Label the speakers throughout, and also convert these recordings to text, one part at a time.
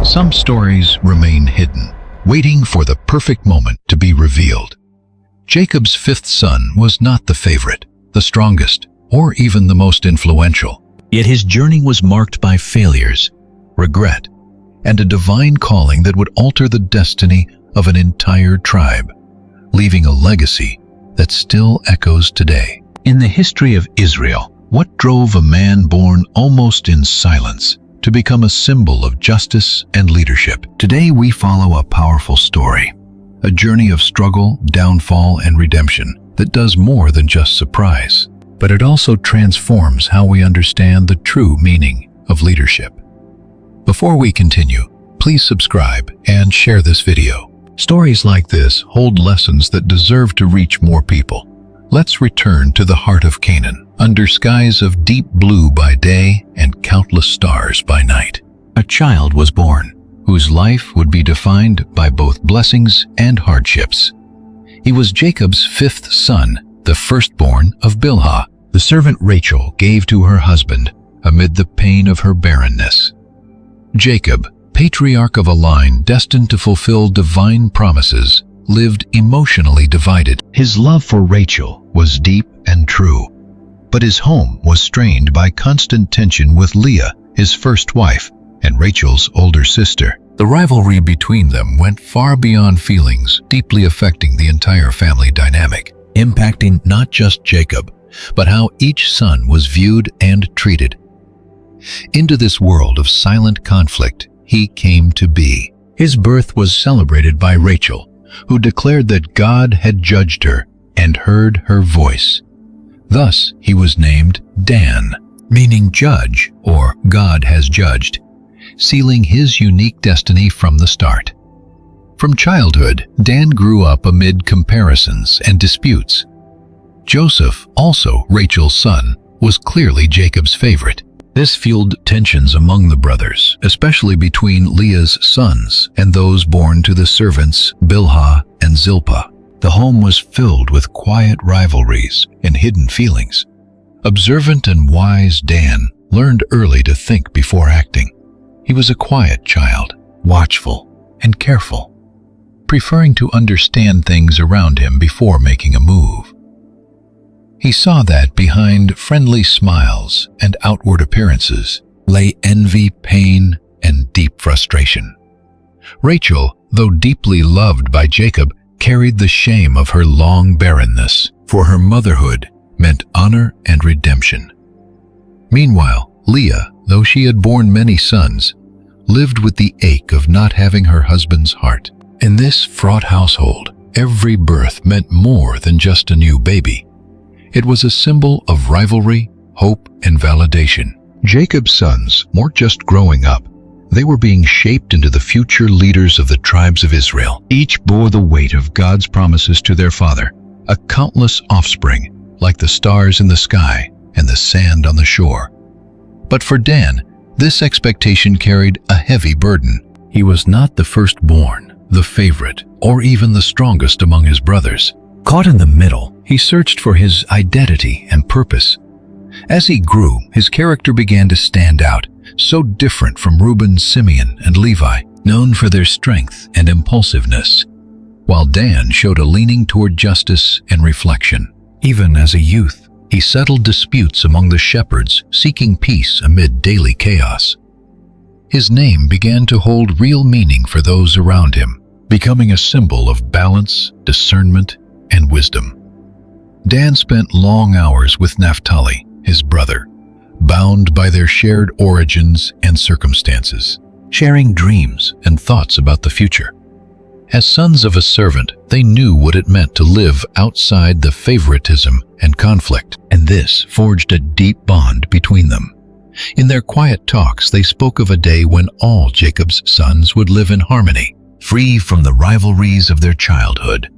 Speaker 1: Some stories remain hidden, waiting for the perfect moment to be revealed. Jacob's fifth son was not the favorite, the strongest, or even the most influential. Yet his journey was marked by failures, regret, and a divine calling that would alter the destiny of an entire tribe, leaving a legacy that still echoes today. In the history of Israel, what drove a man born almost in silence to become a symbol of justice and leadership? Today we follow a powerful story, a journey of struggle, downfall, and redemption that does more than just surprise, but it also transforms how we understand the true meaning of leadership. Before we continue, please subscribe and share this video. Stories like this hold lessons that deserve to reach more people. Let's return to the heart of Canaan, under skies of deep blue by day and countless stars by night. A child was born, whose life would be defined by both blessings and hardships. He was Jacob's fifth son, the firstborn of Bilhah, the servant Rachel gave to her husband amid the pain of her barrenness. Jacob, patriarch of a line destined to fulfill divine promises, lived emotionally divided. His love for Rachel was deep and true, but his home was strained by constant tension with Leah, his first wife, and Rachel's older sister. The rivalry between them went far beyond feelings, deeply affecting the entire family dynamic, impacting not just Jacob, but how each son was viewed and treated. Into this world of silent conflict, he came to be. His birth was celebrated by Rachel, who declared that God had judged her and heard her voice. Thus, he was named Dan, meaning judge or God has judged, sealing his unique destiny from the start. From childhood, Dan grew up amid comparisons and disputes. Joseph, also Rachel's son, was clearly Jacob's favorite. This fueled tensions among the brothers, especially between Leah's sons and those born to the servants Bilhah and Zilpah. The home was filled with quiet rivalries and hidden feelings. Observant and wise Dan learned early to think before acting. He was a quiet child, watchful and careful, preferring to understand things around him before making a move. He saw that behind friendly smiles and outward appearances lay envy, pain, and deep frustration. Rachel, though deeply loved by Jacob, carried the shame of her long barrenness, for her motherhood meant honor and redemption. Meanwhile, Leah, though she had borne many sons, lived with the ache of not having her husband's heart. In this fraught household, every birth meant more than just a new baby. It was a symbol of rivalry, hope, and validation. Jacob's sons weren't just growing up. They were being shaped into the future leaders of the tribes of Israel. Each bore the weight of God's promises to their father, a countless offspring, like the stars in the sky and the sand on the shore. But for Dan, this expectation carried a heavy burden. He was not the firstborn, the favorite, or even the strongest among his brothers. Caught in the middle, he searched for his identity and purpose. As he grew, his character began to stand out, so different from Reuben, Simeon, and Levi, known for their strength and impulsiveness, while Dan showed a leaning toward justice and reflection. Even as a youth, he settled disputes among the shepherds, seeking peace amid daily chaos. His name began to hold real meaning for those around him, becoming a symbol of balance, discernment, and wisdom. Dan spent long hours with Naphtali, his brother, bound by their shared origins and circumstances, sharing dreams and thoughts about the future. As sons of a servant, they knew what it meant to live outside the favoritism and conflict, and this forged a deep bond between them. In their quiet talks, they spoke of a day when all Jacob's sons would live in harmony, free from the rivalries of their childhood.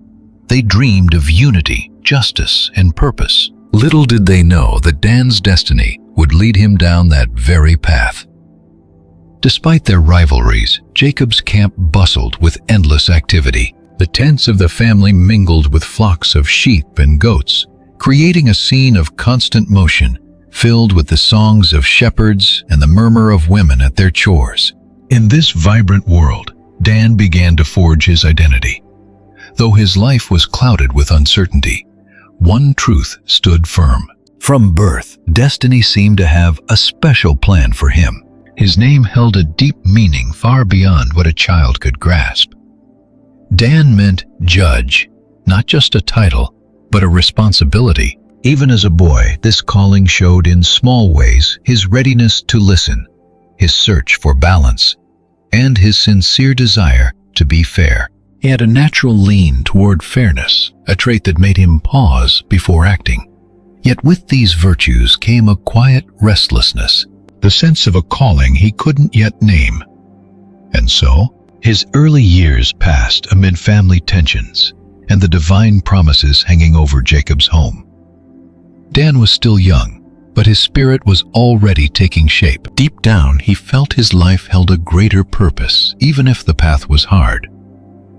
Speaker 1: They dreamed of unity, justice, and purpose. Little did they know that Dan's destiny would lead him down that very path. Despite their rivalries, Jacob's camp bustled with endless activity. The tents of the family mingled with flocks of sheep and goats, creating a scene of constant motion, filled with the songs of shepherds and the murmur of women at their chores. In this vibrant world, Dan began to forge his identity. Though his life was clouded with uncertainty, one truth stood firm. From birth, destiny seemed to have a special plan for him. His name held a deep meaning far beyond what a child could grasp. Dan meant judge, not just a title, but a responsibility. Even as a boy, this calling showed in small ways his readiness to listen, his search for balance, and his sincere desire to be fair. He had a natural lean toward fairness, a trait that made him pause before acting. Yet with these virtues came a quiet restlessness, the sense of a calling he couldn't yet name. And so, his early years passed amid family tensions and the divine promises hanging over Jacob's home. Dan was still young, but his spirit was already taking shape. Deep down, he felt his life held a greater purpose, even if the path was hard.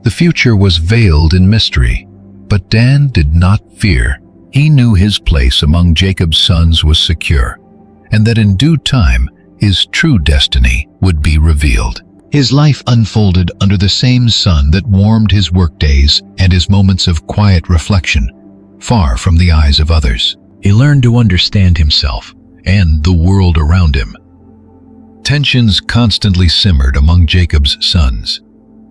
Speaker 1: The future was veiled in mystery, but Dan did not fear. He knew his place among Jacob's sons was secure, and that in due time his true destiny would be revealed. His life unfolded under the same sun that warmed his workdays and his moments of quiet reflection, far from the eyes of others. He learned to understand himself and the world around him. Tensions constantly simmered among Jacob's sons.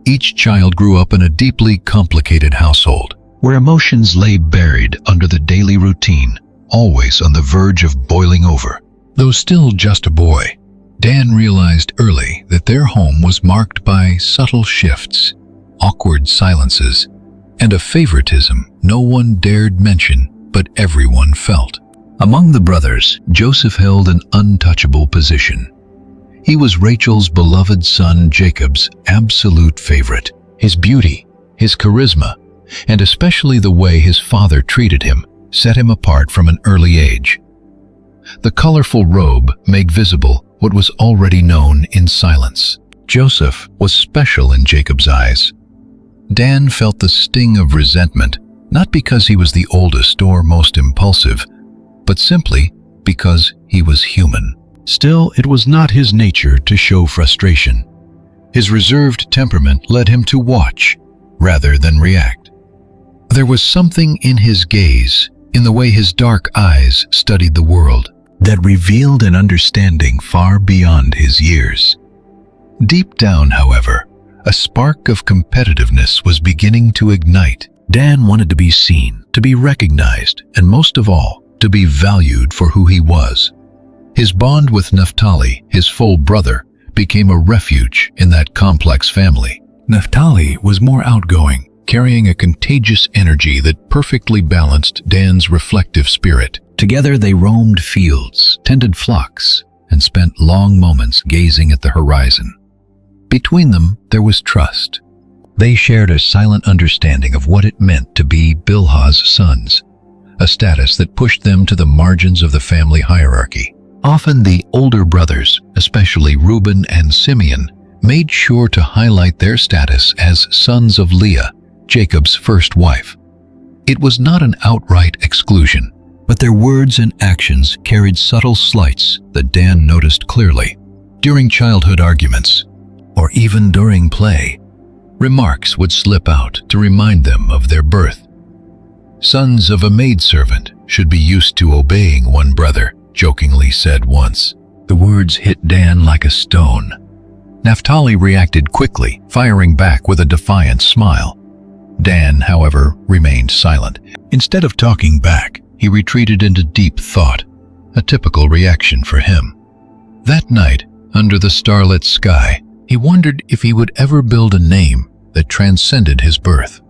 Speaker 1: Each child grew up in a deeply complicated household, where emotions lay buried under the daily routine, always on the verge of boiling over. Though still just a boy, Dan realized early that their home was marked by subtle shifts, awkward silences, and a favoritism no one dared mention but everyone felt. Among the brothers, Joseph held an untouchable position. He was Rachel's beloved son Jacob's absolute favorite. His beauty, his charisma, and especially the way his father treated him set him apart from an early age. The colorful robe made visible what was already known in silence. Joseph was special in Jacob's eyes. Dan felt the sting of resentment, not because he was the oldest or most impulsive, but simply because he was human. Still, it was not his nature to show frustration. His reserved temperament led him to watch rather than react. There was something in his gaze, in the way his dark eyes studied the world, that revealed an understanding far beyond his years. Deep down, however, a spark of competitiveness was beginning to ignite. Dan wanted to be seen, to be recognized, and most of all, to be valued for who he was. His bond with Naphtali, his full brother, became a refuge in that complex family. Naphtali was more outgoing, carrying a contagious energy that perfectly balanced Dan's reflective spirit. Together they roamed fields, tended flocks, and spent long moments gazing at the horizon. Between them, there was trust. They shared a silent understanding of what it meant to be Bilhah's sons, a status that pushed them to the margins of the family hierarchy. Often the older brothers, especially Reuben and Simeon, made sure to highlight their status as sons of Leah, Jacob's first wife. It was not an outright exclusion, but their words and actions carried subtle slights that Dan noticed clearly. During childhood arguments, or even during play, remarks would slip out to remind them of their birth. Sons of a maidservant should be used to obeying one brother, jokingly said once. The words hit Dan like a stone. Naphtali reacted quickly, firing back with a defiant smile. Dan, however, remained silent. Instead of talking back, he retreated into deep thought, a typical reaction for him. That night, under the starlit sky, he wondered if he would ever build a name that transcended his birth.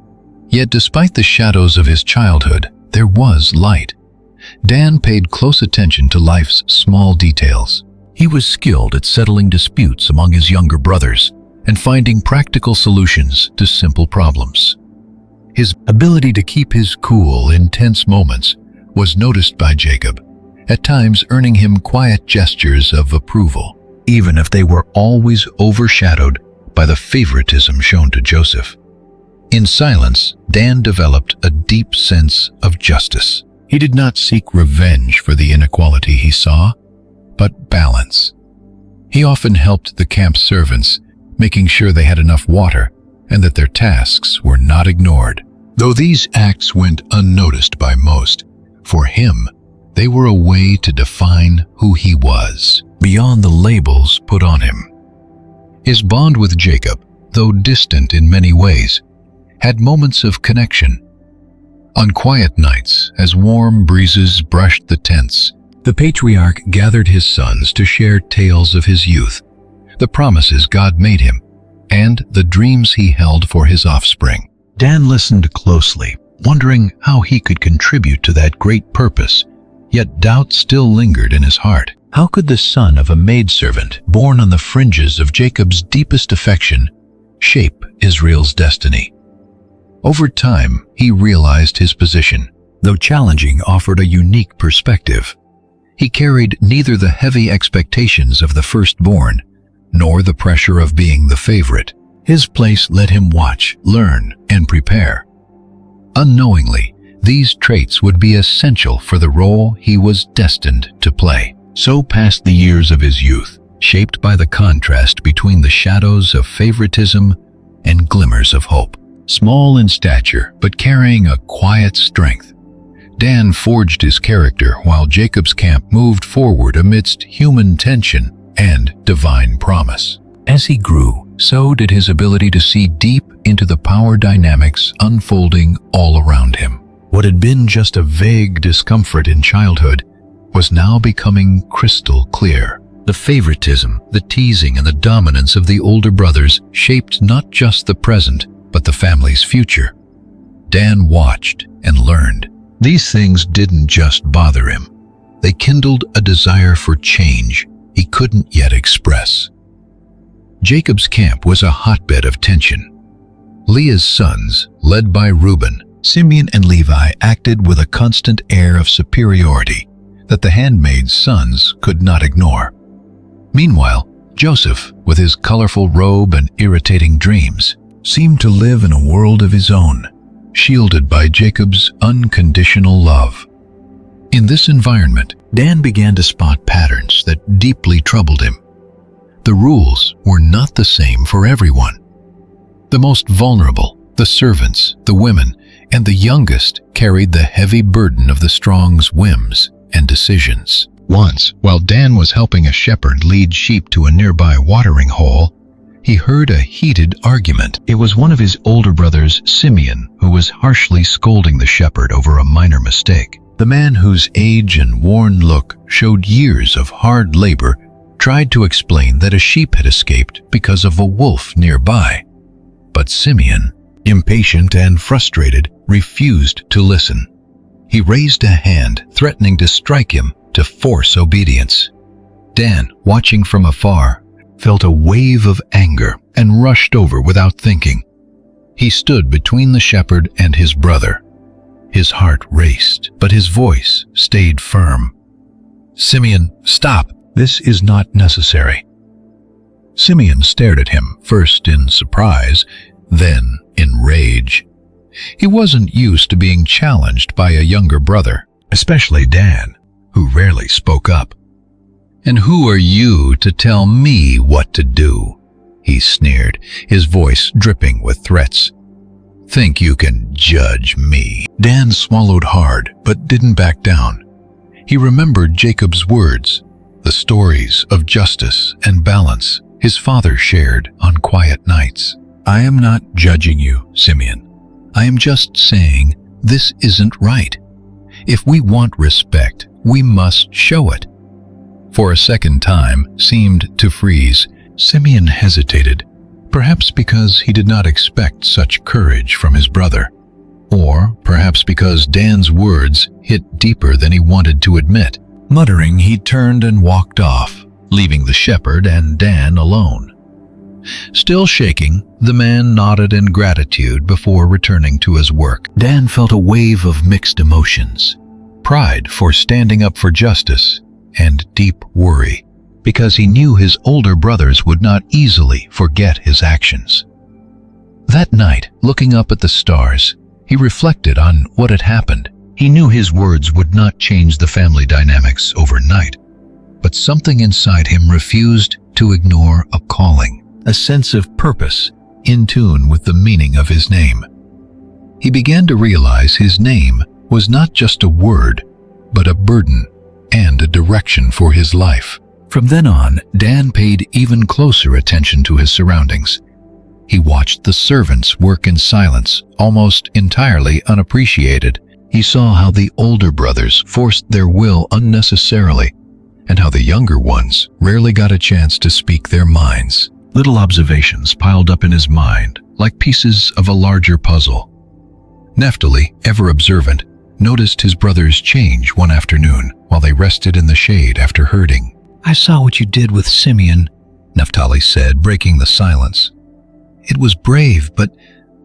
Speaker 1: Yet despite the shadows of his childhood, there was light. Dan paid close attention to life's small details. He was skilled at settling disputes among his younger brothers and finding practical solutions to simple problems. His ability to keep his cool in tense moments was noticed by Jacob, at times earning him quiet gestures of approval, even if they were always overshadowed by the favoritism shown to Joseph. In silence, Dan developed a deep sense of justice. He did not seek revenge for the inequality he saw, but balance. He often helped the camp servants, making sure they had enough water and that their tasks were not ignored. Though these acts went unnoticed by most, for him, they were a way to define who he was, beyond the labels put on him. His bond with Jacob, though distant in many ways, had moments of connection. On quiet nights, as warm breezes brushed the tents, the patriarch gathered his sons to share tales of his youth, the promises God made him, and the dreams he held for his offspring. Dan listened closely, wondering how he could contribute to that great purpose, yet doubt still lingered in his heart. How could the son of a maidservant, born on the fringes of Jacob's deepest affection, shape Israel's destiny? Over time, he realized his position, though challenging, offered a unique perspective. He carried neither the heavy expectations of the firstborn, nor the pressure of being the favorite. His place let him watch, learn, and prepare. Unknowingly, these traits would be essential for the role he was destined to play. So passed the years of his youth, shaped by the contrast between the shadows of favoritism and glimmers of hope. Small in stature, but carrying a quiet strength, Dan forged his character while Jacob's camp moved forward amidst human tension and divine promise. As he grew, so did his ability to see deep into the power dynamics unfolding all around him. What had been just a vague discomfort in childhood was now becoming crystal clear. The favoritism, the teasing, and the dominance of the older brothers shaped not just the present, but the family's future. Dan watched and learned. These things didn't just bother him. They kindled a desire for change he couldn't yet express. Jacob's camp was a hotbed of tension. Leah's sons, led by Reuben, Simeon, and Levi, acted with a constant air of superiority that the handmaid's sons could not ignore. Meanwhile, Joseph, with his colorful robe and irritating dreams, seemed to live in a world of his own, shielded by Jacob's unconditional love. In this environment, Dan began to spot patterns that deeply troubled him. The rules were not the same for everyone. The most vulnerable, the servants, the women, and the youngest carried the heavy burden of the strong's whims and decisions. Once, while Dan was helping a shepherd lead sheep to a nearby watering hole, he heard a heated argument. It was one of his older brothers, Simeon, who was harshly scolding the shepherd over a minor mistake. The man, whose age and worn look showed years of hard labor, tried to explain that a sheep had escaped because of a wolf nearby. But Simeon, impatient and frustrated, refused to listen. He raised a hand, threatening to strike him to force obedience. Dan, watching from afar, felt a wave of anger and rushed over without thinking. He stood between the shepherd and his brother. His heart raced, but his voice stayed firm. "Simeon, stop! This is not necessary." Simeon stared at him, first in surprise, then in rage. He wasn't used to being challenged by a younger brother, especially Dan, who rarely spoke up. "And who are you to tell me what to do?" he sneered, his voice dripping with threats. "Think you can judge me?" Dan swallowed hard, but didn't back down. He remembered Jacob's words, the stories of justice and balance his father shared on quiet nights. "I am not judging you, Simeon. I am just saying this isn't right. If we want respect, we must show it." For a second time seemed to freeze. Simeon hesitated, perhaps because he did not expect such courage from his brother, or perhaps because Dan's words hit deeper than he wanted to admit. Muttering, he turned and walked off, leaving the shepherd and Dan alone. Still shaking, the man nodded in gratitude before returning to his work. Dan felt a wave of mixed emotions, pride for standing up for justice, and deep worry, because he knew his older brothers would not easily forget his actions. That night, looking up at the stars, he reflected on what had happened. He knew his words would not change the family dynamics overnight, but something inside him refused to ignore a calling, a sense of purpose in tune with the meaning of his name. He began to realize his name was not just a word, but a burden and a direction for his life. From then on, Dan paid even closer attention to his surroundings. He watched the servants work in silence, almost entirely unappreciated. He saw how the older brothers forced their will unnecessarily, and how the younger ones rarely got a chance to speak their minds. Little observations piled up in his mind, like pieces of a larger puzzle. Naphtali, ever observant, noticed his brothers change one afternoon while they rested in the shade after herding. "I saw what you did with Simeon," Naphtali said, breaking the silence. "It was brave, but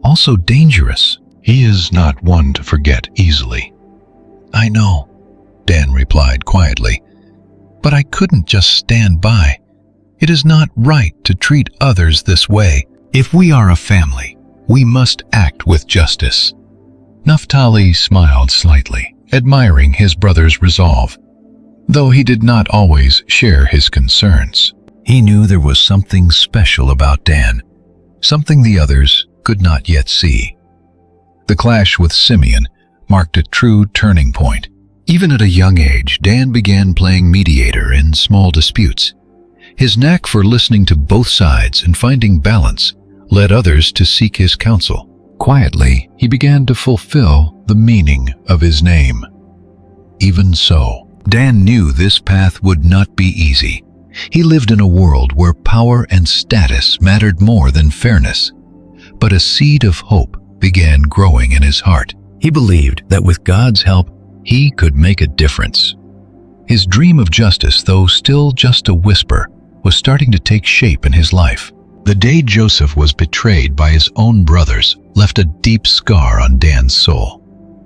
Speaker 1: also dangerous." "He is not one to forget easily." "I know," Dan replied quietly, "but I couldn't just stand by. It is not right to treat others this way. If we are a family, we must act with justice." Naphtali smiled slightly, admiring his brother's resolve, though he did not always share his concerns. He knew there was something special about Dan, something the others could not yet see. The clash with Simeon marked a true turning point. Even at a young age, Dan began playing mediator in small disputes. His knack for listening to both sides and finding balance led others to seek his counsel. Quietly, he began to fulfill the meaning of his name. Even so, Dan knew this path would not be easy. He lived in a world where power and status mattered more than fairness. But a seed of hope began growing in his heart. He believed that with God's help, he could make a difference. His dream of justice, though still just a whisper, was starting to take shape in his life. The day Joseph was betrayed by his own brothers left a deep scar on Dan's soul,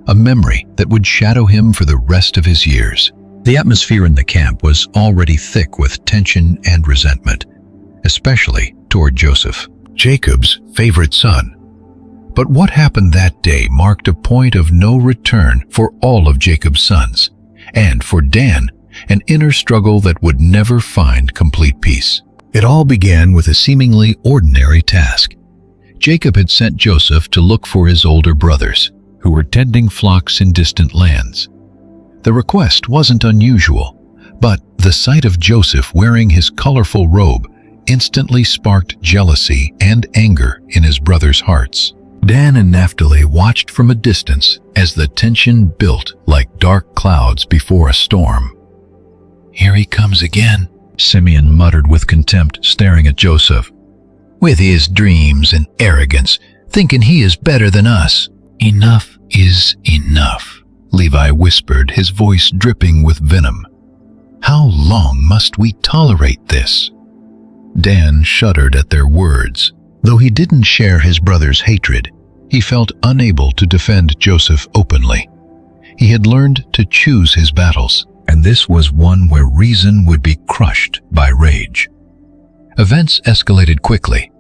Speaker 1: a memory that would shadow him for the rest of his years. The atmosphere in the camp was already thick with tension and resentment, especially toward Joseph, Jacob's favorite son. But what happened that day marked a point of no return for all of Jacob's sons, and for Dan, an inner struggle that would never find complete peace. It all began with a seemingly ordinary task. Jacob had sent Joseph to look for his older brothers, who were tending flocks in distant lands. The request wasn't unusual, but the sight of Joseph wearing his colorful robe instantly sparked jealousy and anger in his brothers' hearts. Dan and Naphtali watched from a distance as the tension built like dark clouds before a storm. "Here he comes again," Simeon muttered with contempt, staring at Joseph. "With his dreams and arrogance, thinking he is better than us." "Enough is enough," Levi whispered, his voice dripping with venom. "How long must we tolerate this?" Dan shuddered at their words. Though he didn't share his brother's hatred, he felt unable to defend Joseph openly. He had learned to choose his battles, and this was one where reason would be crushed by rage. Events escalated quickly.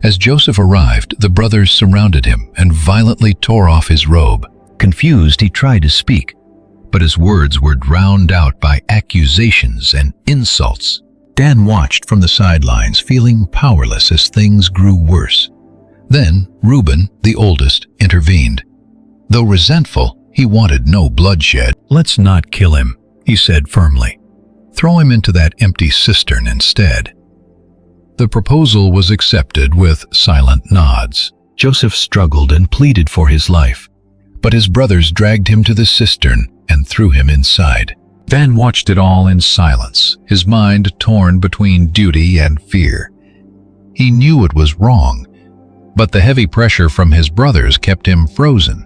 Speaker 1: As Joseph arrived, the brothers surrounded him and violently tore off his robe. Confused, he tried to speak, but his words were drowned out by accusations and insults. Dan watched from the sidelines, feeling powerless as things grew worse. Then Reuben, the oldest, intervened. Though resentful, he wanted no bloodshed. "Let's not kill him," he said firmly. "Throw him into that empty cistern instead." The proposal was accepted with silent nods. Joseph struggled and pleaded for his life, but his brothers dragged him to the cistern and threw him inside. Dan watched it all in silence, his mind torn between duty and fear. He knew it was wrong, but the heavy pressure from his brothers kept him frozen,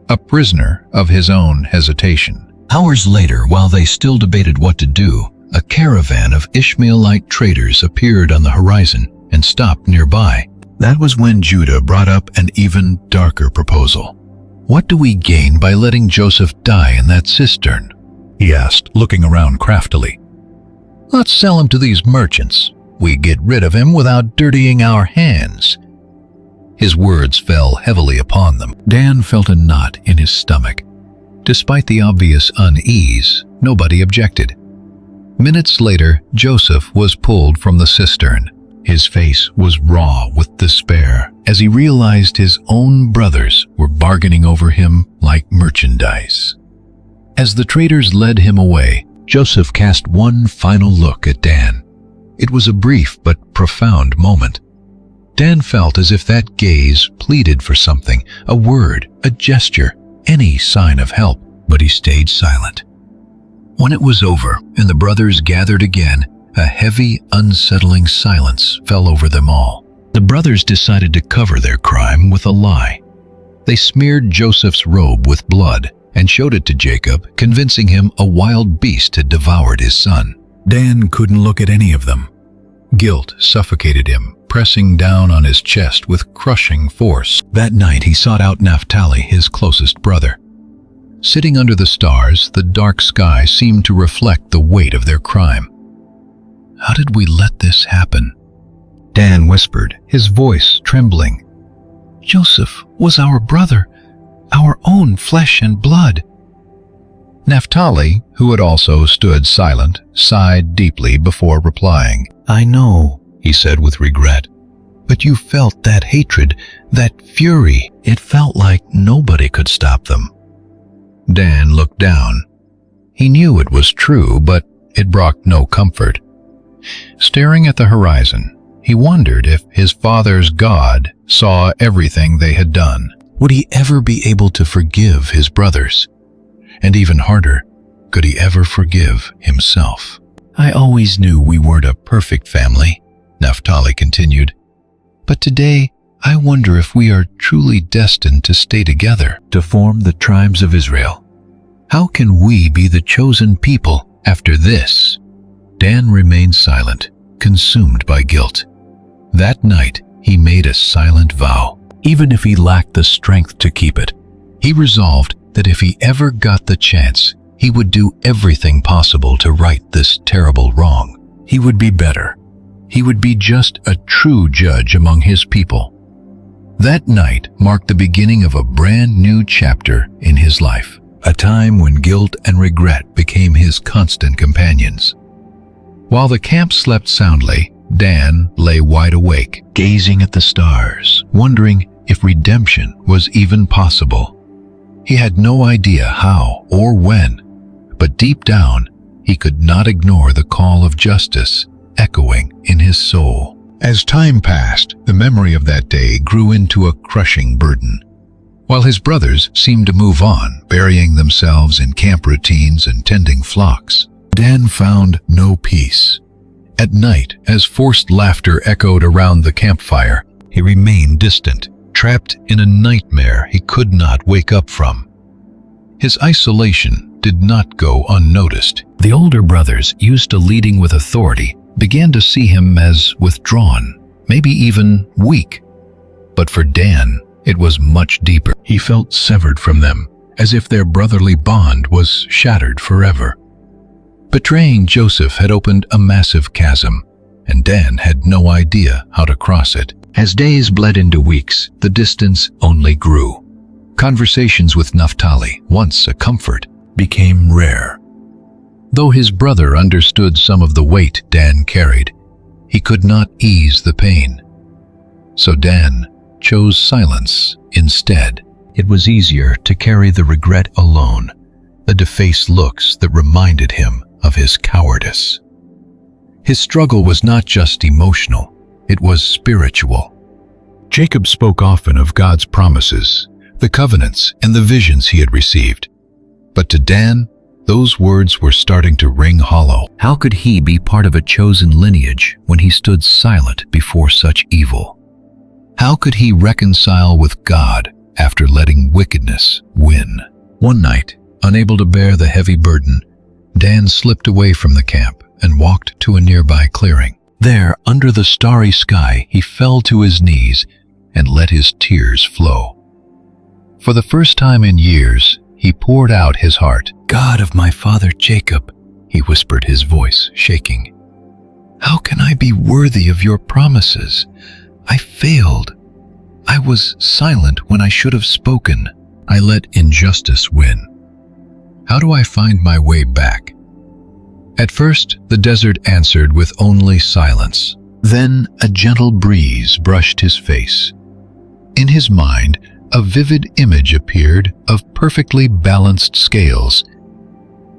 Speaker 1: a prisoner of his own hesitation. Hours later, while they still debated what to do, a caravan of Ishmaelite traders appeared on the horizon and stopped nearby. That was when Judah brought up an even darker proposal. "What do we gain by letting Joseph die in that cistern?" he asked, looking around craftily. "Let's sell him to these merchants. We get rid of him without dirtying our hands." His words fell heavily upon them. Dan felt a knot in his stomach. Despite the obvious unease, nobody objected. Minutes later, Joseph was pulled from the cistern. His face was raw with despair as he realized his own brothers were bargaining over him like merchandise. As the traders led him away, Joseph cast one final look at Dan. It was a brief but profound moment. Dan felt as if that gaze pleaded for something, a word, a gesture, any sign of help, but he stayed silent. When it was over and the brothers gathered again, a heavy, unsettling silence fell over them all. The brothers decided to cover their crime with a lie. They smeared Joseph's robe with blood and showed it to Jacob, convincing him a wild beast had devoured his son. Dan couldn't look at any of them. Guilt suffocated him, pressing down on his chest with crushing force. That night he sought out Naphtali, his closest brother. Sitting under the stars, the dark sky seemed to reflect the weight of their crime. "How did we let this happen?" Dan whispered, his voice trembling. "Joseph was our brother, our own flesh and blood." Naphtali, who had also stood silent, sighed deeply before replying. "I know," he said with regret, "but you felt that hatred, that fury. It felt like nobody could stop them." Dan looked down. He knew it was true, but it brought no comfort. Staring at the horizon, he wondered if his father's God saw everything they had done. Would he ever be able to forgive his brothers? And even harder, could he ever forgive himself? "I always knew we weren't a perfect family," Naphtali continued. "But today, I wonder if we are truly destined to stay together, to form the tribes of Israel. How can we be the chosen people after this?" Dan remained silent, consumed by guilt. That night, he made a silent vow, even if he lacked the strength to keep it. He resolved that if he ever got the chance, he would do everything possible to right this terrible wrong. He would be better. He would be just a true judge among his people. That night marked the beginning of a brand new chapter in his life, a time when guilt and regret became his constant companions. While the camp slept soundly, Dan lay wide awake, gazing at the stars, wondering if redemption was even possible. He had no idea how or when, but deep down, he could not ignore the call of justice echoing in his soul. As time passed, the memory of that day grew into a crushing burden. While his brothers seemed to move on, burying themselves in camp routines and tending flocks, Dan found no peace. At night, as forced laughter echoed around the campfire, he remained distant, trapped in a nightmare he could not wake up from. His isolation did not go unnoticed. The older brothers, used to leading with authority, began to see him as withdrawn, maybe even weak. But for Dan, it was much deeper. He felt severed from them, as if their brotherly bond was shattered forever. Betraying Joseph had opened a massive chasm, and Dan had no idea how to cross it. As days bled into weeks, the distance only grew. Conversations with Naphtali, once a comfort, became rare. Though his brother understood some of the weight Dan carried, he could not ease the pain. So Dan chose silence instead. It was easier to carry the regret alone, the defaced looks that reminded him of his cowardice. His struggle was not just emotional, it was spiritual. Jacob spoke often of God's promises, the covenants, and the visions he had received. But to Dan, those words were starting to ring hollow. How could he be part of a chosen lineage when he stood silent before such evil? How could he reconcile with God after letting wickedness win? One night, unable to bear the heavy burden, Dan slipped away from the camp and walked to a nearby clearing. There, under the starry sky, he fell to his knees and let his tears flow. For the first time in years, he poured out his heart. "God of my father Jacob," he whispered, his voice shaking. "How can I be worthy of your promises? I failed. I was silent when I should have spoken. I let injustice win. How do I find my way back?" At first, the desert answered with only silence. Then a gentle breeze brushed his face. In his mind, a vivid image appeared of perfectly balanced scales.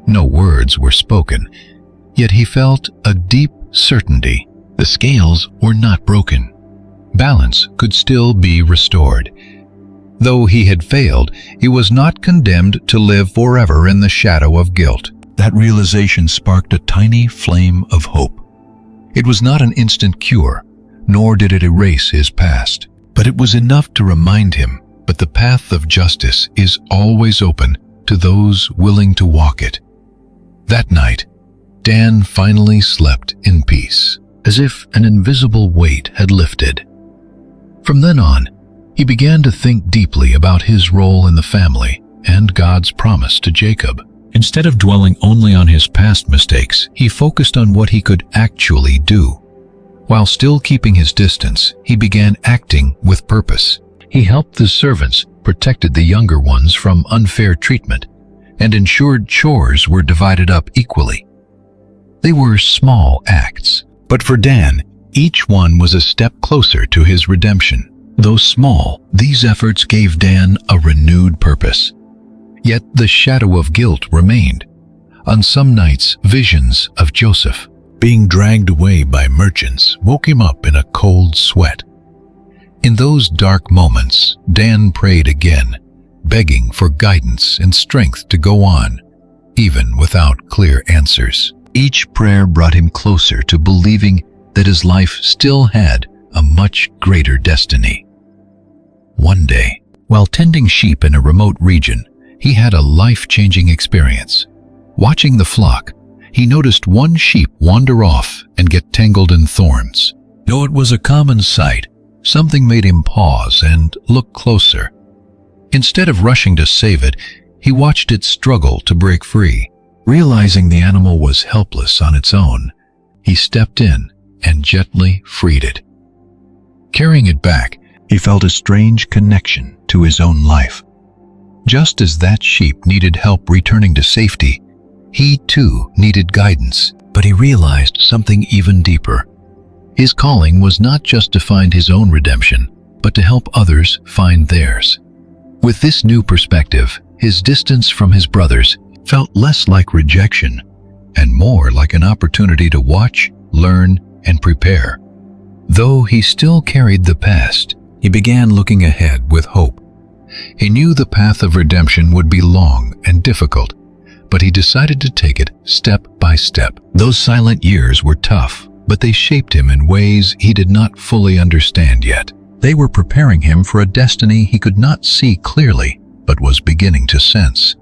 Speaker 1: No words were spoken, yet he felt a deep certainty. The scales were not broken. Balance could still be restored. Though he had failed, he was not condemned to live forever in the shadow of guilt. That realization sparked a tiny flame of hope. It was not an instant cure, nor did it erase his past, but it was enough to remind him that the path of justice is always open to those willing to walk it. That night, Dan finally slept in peace, as if an invisible weight had lifted. From then on, he began to think deeply about his role in the family and God's promise to Jacob. Instead of dwelling only on his past mistakes, he focused on what he could actually do. While still keeping his distance, he began acting with purpose. He helped the servants, protected the younger ones from unfair treatment, and ensured chores were divided up equally. They were small acts, but for Dan, each one was a step closer to his redemption. Though small, these efforts gave Dan a renewed purpose. Yet the shadow of guilt remained. On some nights, visions of Joseph being dragged away by merchants woke him up in a cold sweat. In those dark moments, Dan prayed again, begging for guidance and strength to go on, even without clear answers. Each prayer brought him closer to believing that his life still had a much greater destiny. One day, while tending sheep in a remote region, he had a life-changing experience. Watching the flock, he noticed one sheep wander off and get tangled in thorns. Though it was a common sight, something made him pause and look closer. Instead of rushing to save it, he watched it struggle to break free. Realizing the animal was helpless on its own, he stepped in and gently freed it. Carrying it back, he felt a strange connection to his own life. Just as that sheep needed help returning to safety, he too needed guidance, but he realized something even deeper. His calling was not just to find his own redemption, but to help others find theirs. With this new perspective, his distance from his brothers felt less like rejection and more like an opportunity to watch, learn, and prepare. Though he still carried the past, he began looking ahead with hope. He knew the path of redemption would be long and difficult, but he decided to take it step by step. Those silent years were tough, but they shaped him in ways he did not fully understand yet. They were preparing him for a destiny he could not see clearly, but was beginning to sense.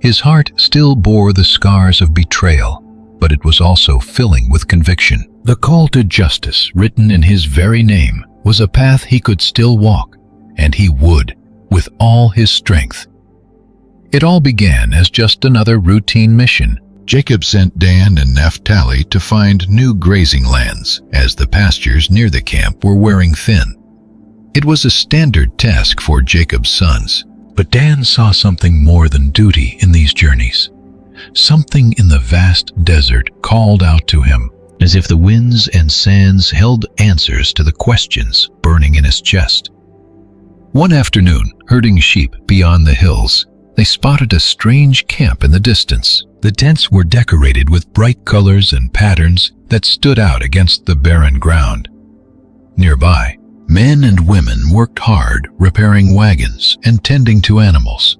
Speaker 1: His heart still bore the scars of betrayal, but it was also filling with conviction. The call to justice, written in his very name, was a path he could still walk, and he would, with all his strength. It all began as just another routine mission. Jacob sent Dan and Naphtali to find new grazing lands, as the pastures near the camp were wearing thin. It was a standard task for Jacob's sons, but Dan saw something more than duty in these journeys. Something in the vast desert called out to him, as if the winds and sands held answers to the questions burning in his chest. One afternoon, herding sheep beyond the hills, they spotted a strange camp in the distance. The tents were decorated with bright colors and patterns that stood out against the barren ground. Nearby, men and women worked hard repairing wagons and tending to animals.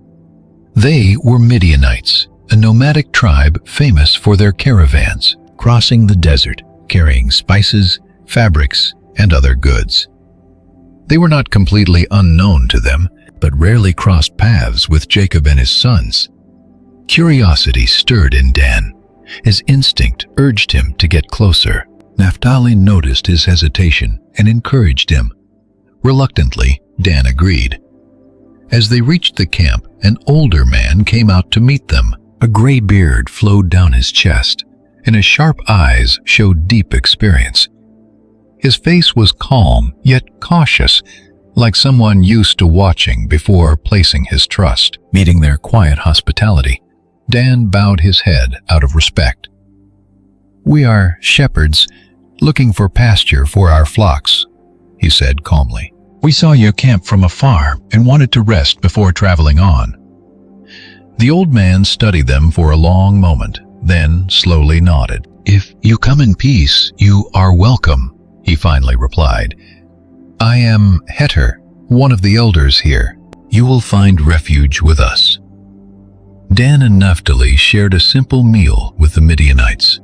Speaker 1: They were Midianites, a nomadic tribe famous for their caravans, crossing the desert, carrying spices, fabrics, and other goods. They were not completely unknown to them, but rarely crossed paths with Jacob and his sons. Curiosity stirred in Dan. His instinct urged him to get closer. Naphtali noticed his hesitation and encouraged him. Reluctantly, Dan agreed. As they reached the camp, an older man came out to meet them. A gray beard flowed down his chest, and his sharp eyes showed deep experience. His face was calm, yet cautious, like someone used to watching before placing his trust. Meeting their quiet hospitality, Dan bowed his head out of respect. "We are shepherds looking for pasture for our flocks," he said calmly. "We saw your camp from afar and wanted to rest before traveling on." The old man studied them for a long moment, then slowly nodded. "If you come in peace, you are welcome," he finally replied. "I am Heter, one of the elders here. You will find refuge with us." Dan and Naphtali shared a simple meal with the Midianites.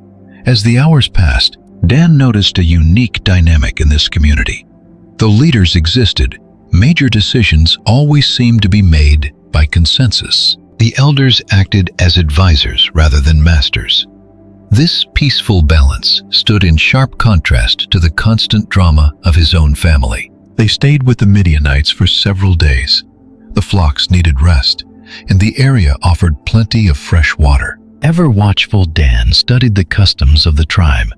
Speaker 1: As the hours passed, Dan noticed a unique dynamic in this community. Though leaders existed, major decisions always seemed to be made by consensus. The elders acted as advisors rather than masters. This peaceful balance stood in sharp contrast to the constant drama of his own family. They stayed with the Midianites for several days. The flocks needed rest, and the area offered plenty of fresh water. Ever watchful Dan studied the customs of the tribe.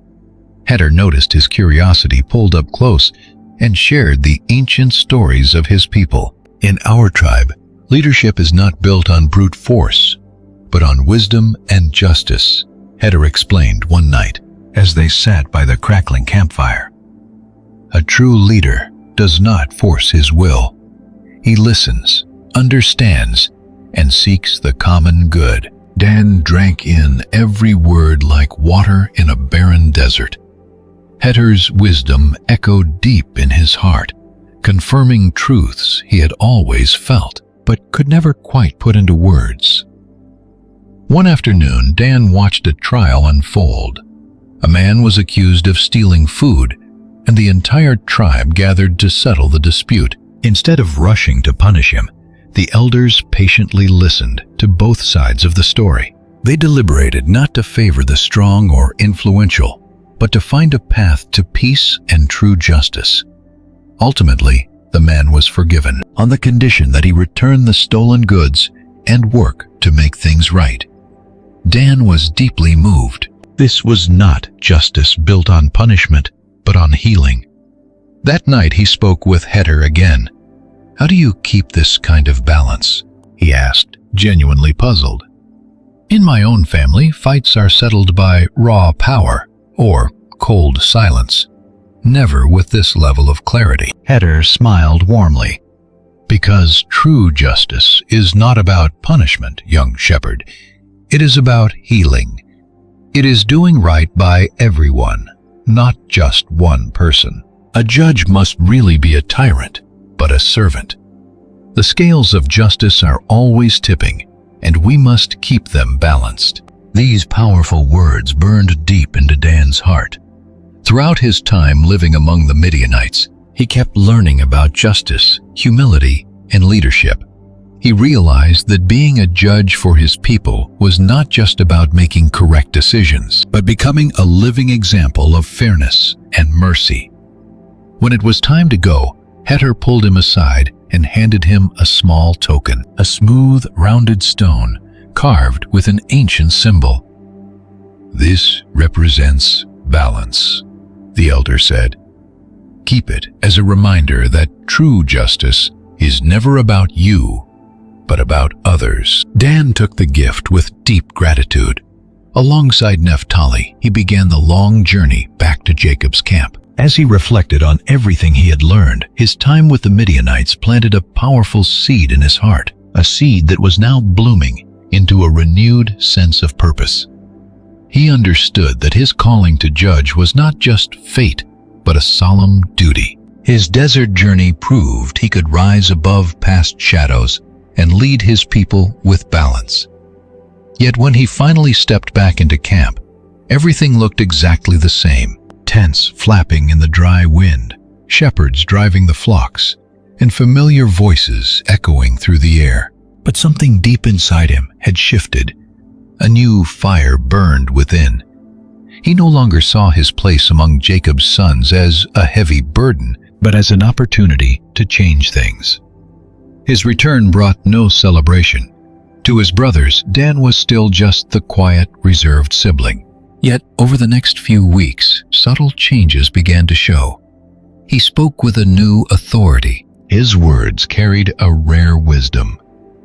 Speaker 1: Heter noticed his curiosity pulled up close and shared the ancient stories of his people. "In our tribe, leadership is not built on brute force, but on wisdom and justice," Heter explained one night as they sat by the crackling campfire. "A true leader does not force his will. He listens, understands, and seeks the common good." Dan drank in every word like water in a barren desert. Heter's wisdom echoed deep in his heart, confirming truths he had always felt, but could never quite put into words. One afternoon, Dan watched a trial unfold. A man was accused of stealing food, and the entire tribe gathered to settle the dispute. Instead of rushing to punish him, the elders patiently listened to both sides of the story. They deliberated not to favor the strong or influential, but to find a path to peace and true justice. Ultimately, the man was forgiven on the condition that he return the stolen goods and work to make things right. Dan was deeply moved. This was not justice built on punishment, but on healing. That night he spoke with Heter again. "How do you keep this kind of balance?" he asked, genuinely puzzled. "In my own family, fights are settled by raw power or cold silence, never with this level of clarity." Heter smiled warmly. "Because true justice is not about punishment, young shepherd. It is about healing. It is doing right by everyone, not just one person. A judge must really be a tyrant, but a servant. The scales of justice are always tipping, and we must keep them balanced." These powerful words burned deep into Dan's heart. Throughout his time living among the Midianites, he kept learning about justice, humility, and leadership. He realized that being a judge for his people was not just about making correct decisions, but becoming a living example of fairness and mercy. When it was time to go, Heter pulled him aside and handed him a small token, a smooth, rounded stone carved with an ancient symbol. "This represents balance," the elder said. "Keep it as a reminder that true justice is never about you, but about others." Dan took the gift with deep gratitude. Alongside Naphtali, he began the long journey back to Jacob's camp. As he reflected on everything he had learned, his time with the Midianites planted a powerful seed in his heart, a seed that was now blooming into a renewed sense of purpose. He understood that his calling to judge was not just fate, but a solemn duty. His desert journey proved he could rise above past shadows and lead his people with balance. Yet when he finally stepped back into camp, everything looked exactly the same. Tents flapping in the dry wind, shepherds driving the flocks, and familiar voices echoing through the air. But something deep inside him had shifted. A new fire burned within. He no longer saw his place among Jacob's sons as a heavy burden, but as an opportunity to change things. His return brought no celebration. To his brothers, Dan was still just the quiet, reserved sibling. Yet, over the next few weeks, subtle changes began to show. He spoke with a new authority. His words carried a rare wisdom.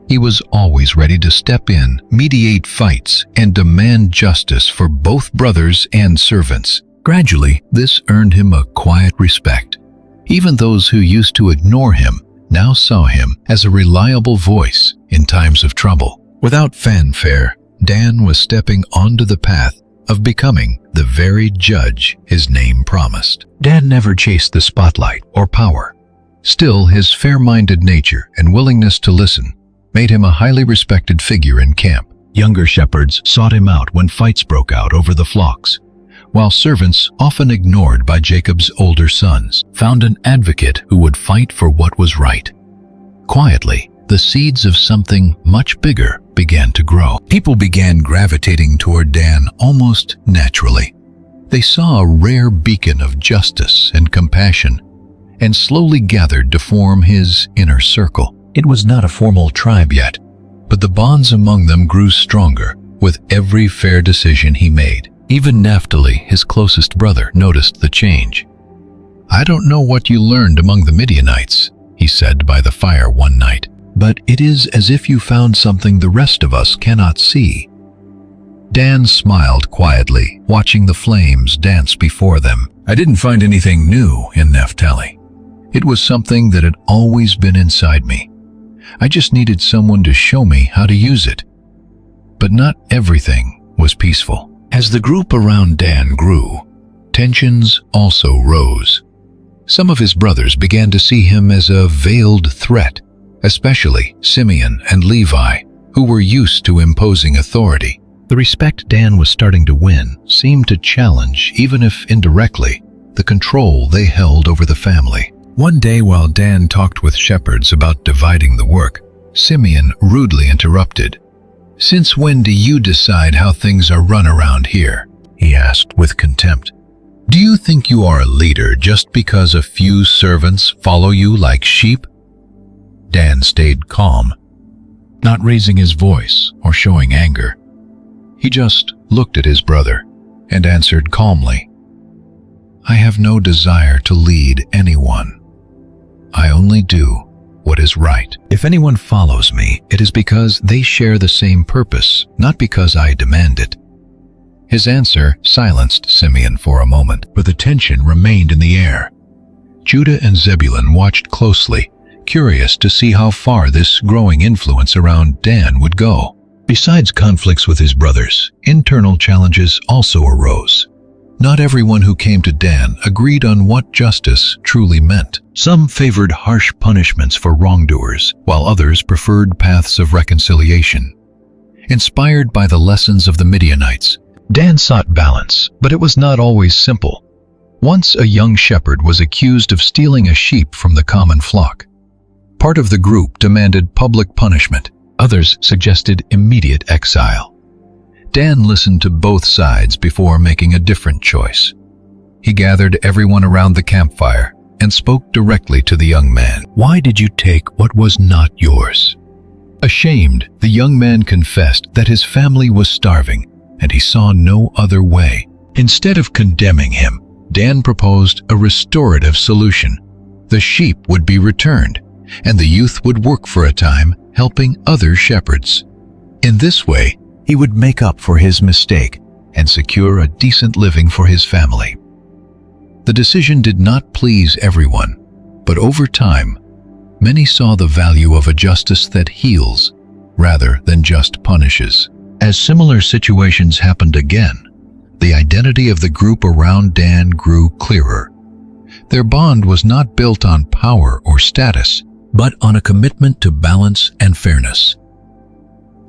Speaker 1: He was always ready to step in, mediate fights, and demand justice for both brothers and servants. Gradually, this earned him a quiet respect. Even those who used to ignore him now saw him as a reliable voice in times of trouble. Without fanfare, Dan was stepping onto the path of becoming the very judge his name promised. Dan never chased the spotlight or power. Still, his fair-minded nature and willingness to listen made him a highly respected figure in camp. Younger shepherds sought him out when fights broke out over the flocks, while servants, often ignored by Jacob's older sons, found an advocate who would fight for what was right. Quietly, the seeds of something much bigger began to grow. People began gravitating toward Dan almost naturally. They saw a rare beacon of justice and compassion, and slowly gathered to form his inner circle. It was not a formal tribe yet, but the bonds among them grew stronger with every fair decision he made. Even Naphtali, his closest brother, noticed the change. "I don't know what you learned among the Midianites," he said by the fire one night, "but it is as if you found something the rest of us cannot see." Dan smiled quietly, watching the flames dance before them. "I didn't find anything new in Naphtali. It was something that had always been inside me. I just needed someone to show me how to use it." But not everything was peaceful. As the group around Dan grew, tensions also rose. Some of his brothers began to see him as a veiled threat, especially Simeon and Levi, who were used to imposing authority. The respect Dan was starting to win seemed to challenge, even if indirectly, the control they held over the family. One day while Dan talked with shepherds about dividing the work, Simeon rudely interrupted. "Since when do you decide how things are run around here?" he asked with contempt. "Do you think you are a leader just because a few servants follow you like sheep?" Dan stayed calm, not raising his voice or showing anger. He just looked at his brother and answered calmly, "I have no desire to lead anyone. I only do what is right. If anyone follows me, it is because they share the same purpose, not because I demand it." His answer silenced Simeon for a moment, but the tension remained in the air. Judah and Zebulun watched closely, curious to see how far this growing influence around Dan would go. Besides conflicts with his brothers, internal challenges also arose. Not everyone who came to Dan agreed on what justice truly meant. Some favored harsh punishments for wrongdoers, while others preferred paths of reconciliation. Inspired by the lessons of the Midianites, Dan sought balance, but it was not always simple. Once a young shepherd was accused of stealing a sheep from the common flock. Part of the group demanded public punishment, others suggested immediate exile. Dan listened to both sides before making a different choice. He gathered everyone around the campfire and spoke directly to the young man. "Why did you take what was not yours?" Ashamed, the young man confessed that his family was starving and he saw no other way. Instead of condemning him, Dan proposed a restorative solution. The sheep would be returned, and the youth would work for a time, helping other shepherds. In this way, he would make up for his mistake and secure a decent living for his family. The decision did not please everyone, but over time, many saw the value of a justice that heals rather than just punishes. As similar situations happened again, the identity of the group around Dan grew clearer. Their bond was not built on power or status, but on a commitment to balance and fairness.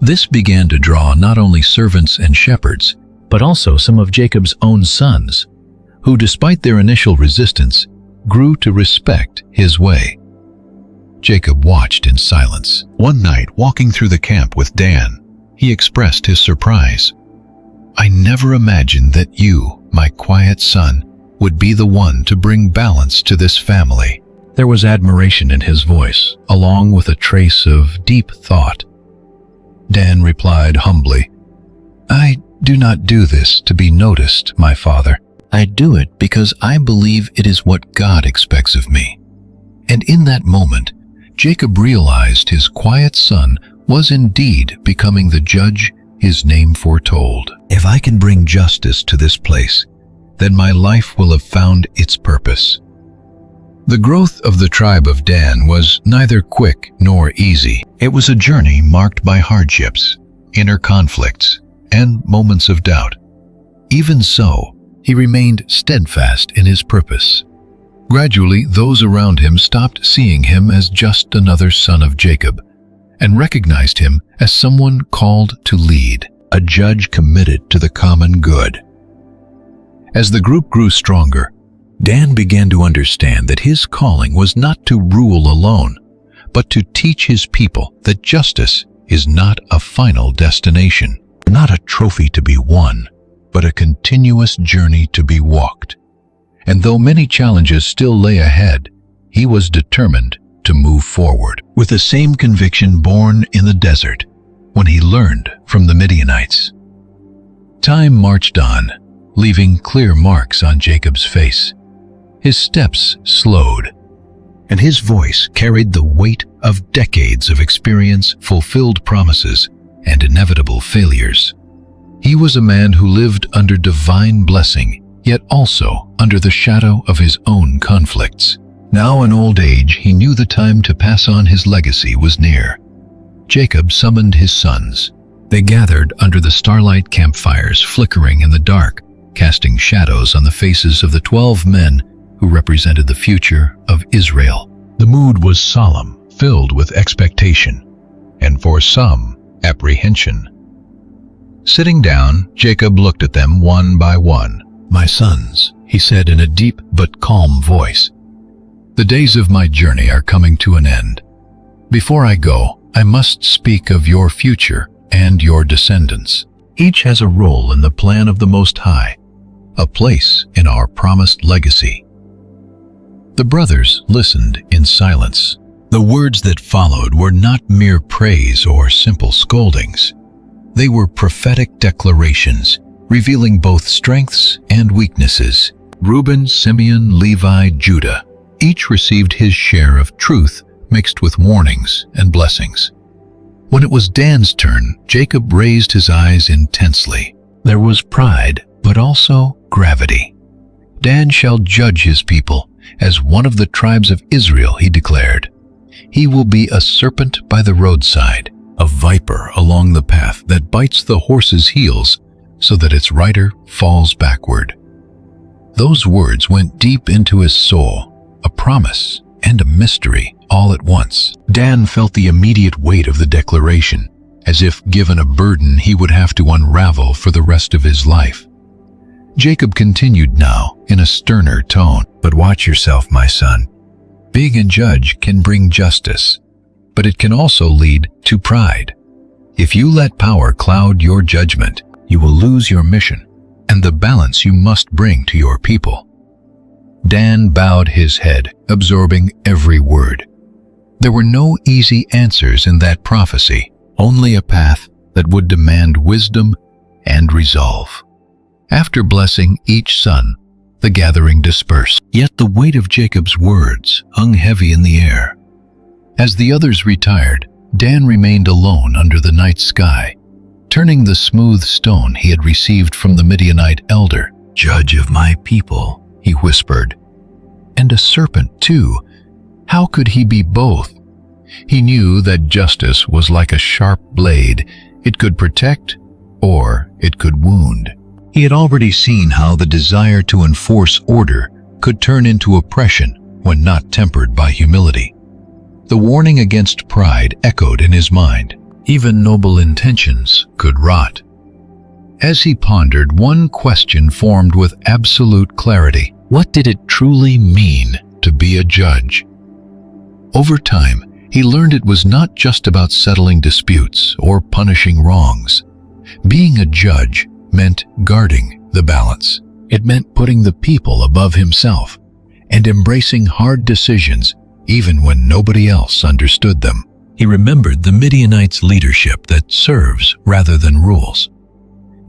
Speaker 1: This began to draw not only servants and shepherds, but also some of Jacob's own sons, who, despite their initial resistance, grew to respect his way. Jacob watched in silence. One night, walking through the camp with Dan, he expressed his surprise. "I never imagined that you, my quiet son, would be the one to bring balance to this family." There was admiration in his voice, along with a trace of deep thought. Dan replied humbly, "I do not do this to be noticed, my father. I do it because I believe it is what God expects of me." And in that moment, Jacob realized his quiet son was indeed becoming the judge his name foretold. If I can bring justice to this place, then my life will have found its purpose. The growth of the tribe of Dan was neither quick nor easy. It was a journey marked by hardships, inner conflicts, and moments of doubt. Even so, he remained steadfast in his purpose. Gradually, those around him stopped seeing him as just another son of Jacob and recognized him as someone called to lead, a judge committed to the common good. As the group grew stronger, Dan began to understand that his calling was not to rule alone, but to teach his people that justice is not a final destination, not a trophy to be won, but a continuous journey to be walked. And though many challenges still lay ahead, he was determined to move forward, with the same conviction born in the desert when he learned from the Midianites. Time marched on, leaving clear marks on Jacob's face. His steps slowed, and his voice carried the weight of decades of experience, fulfilled promises, and inevitable failures. He was a man who lived under divine blessing, yet also under the shadow of his own conflicts. Now in old age, he knew the time to pass on his legacy was near. Jacob summoned his sons. They gathered under the starlight campfires flickering in the dark, casting shadows on the faces of the 12 men who represented the future of Israel. The mood was solemn, filled with expectation, and for some, apprehension. Sitting down, Jacob looked at them one by one. "My sons," he said in a deep but calm voice, "the days of my journey are coming to an end. Before I go, I must speak of your future and your descendants. Each has a role in the plan of the Most High, a place in our promised legacy." The brothers listened in silence. The words that followed were not mere praise or simple scoldings. They were prophetic declarations, revealing both strengths and weaknesses. Reuben, Simeon, Levi, Judah, each received his share of truth mixed with warnings and blessings. When it was Dan's turn, Jacob raised his eyes intensely. There was pride, but also gravity. Dan shall judge his people as one of the tribes of Israel, he declared. He will be a serpent by the roadside, a viper along the path that bites the horse's heels so that its rider falls backward. Those words went deep into his soul, a promise and a mystery all at once. Dan felt the immediate weight of the declaration, as if given a burden he would have to unravel for the rest of his life. Jacob continued now in a sterner tone, "But watch yourself, my son. Being a judge can bring justice, but it can also lead to pride. If you let power cloud your judgment, you will lose your mission and the balance you must bring to your people." Dan bowed his head, absorbing every word. There were no easy answers in that prophecy, only a path that would demand wisdom and resolve. After blessing each son, the gathering dispersed. Yet the weight of Jacob's words hung heavy in the air. As the others retired, Dan remained alone under the night sky, turning the smooth stone he had received from the Midianite elder. "Judge of my people," he whispered. "And a serpent, too. How could he be both?" He knew that justice was like a sharp blade. It could protect, or it could wound. He had already seen how the desire to enforce order could turn into oppression when not tempered by humility. The warning against pride echoed in his mind. Even noble intentions could rot. As he pondered, one question formed with absolute clarity. What did it truly mean to be a judge? Over time, he learned it was not just about settling disputes or punishing wrongs. Being a judge meant guarding the balance. It meant putting the people above himself and embracing hard decisions even when nobody else understood them. He remembered the Midianites' leadership that serves rather than rules.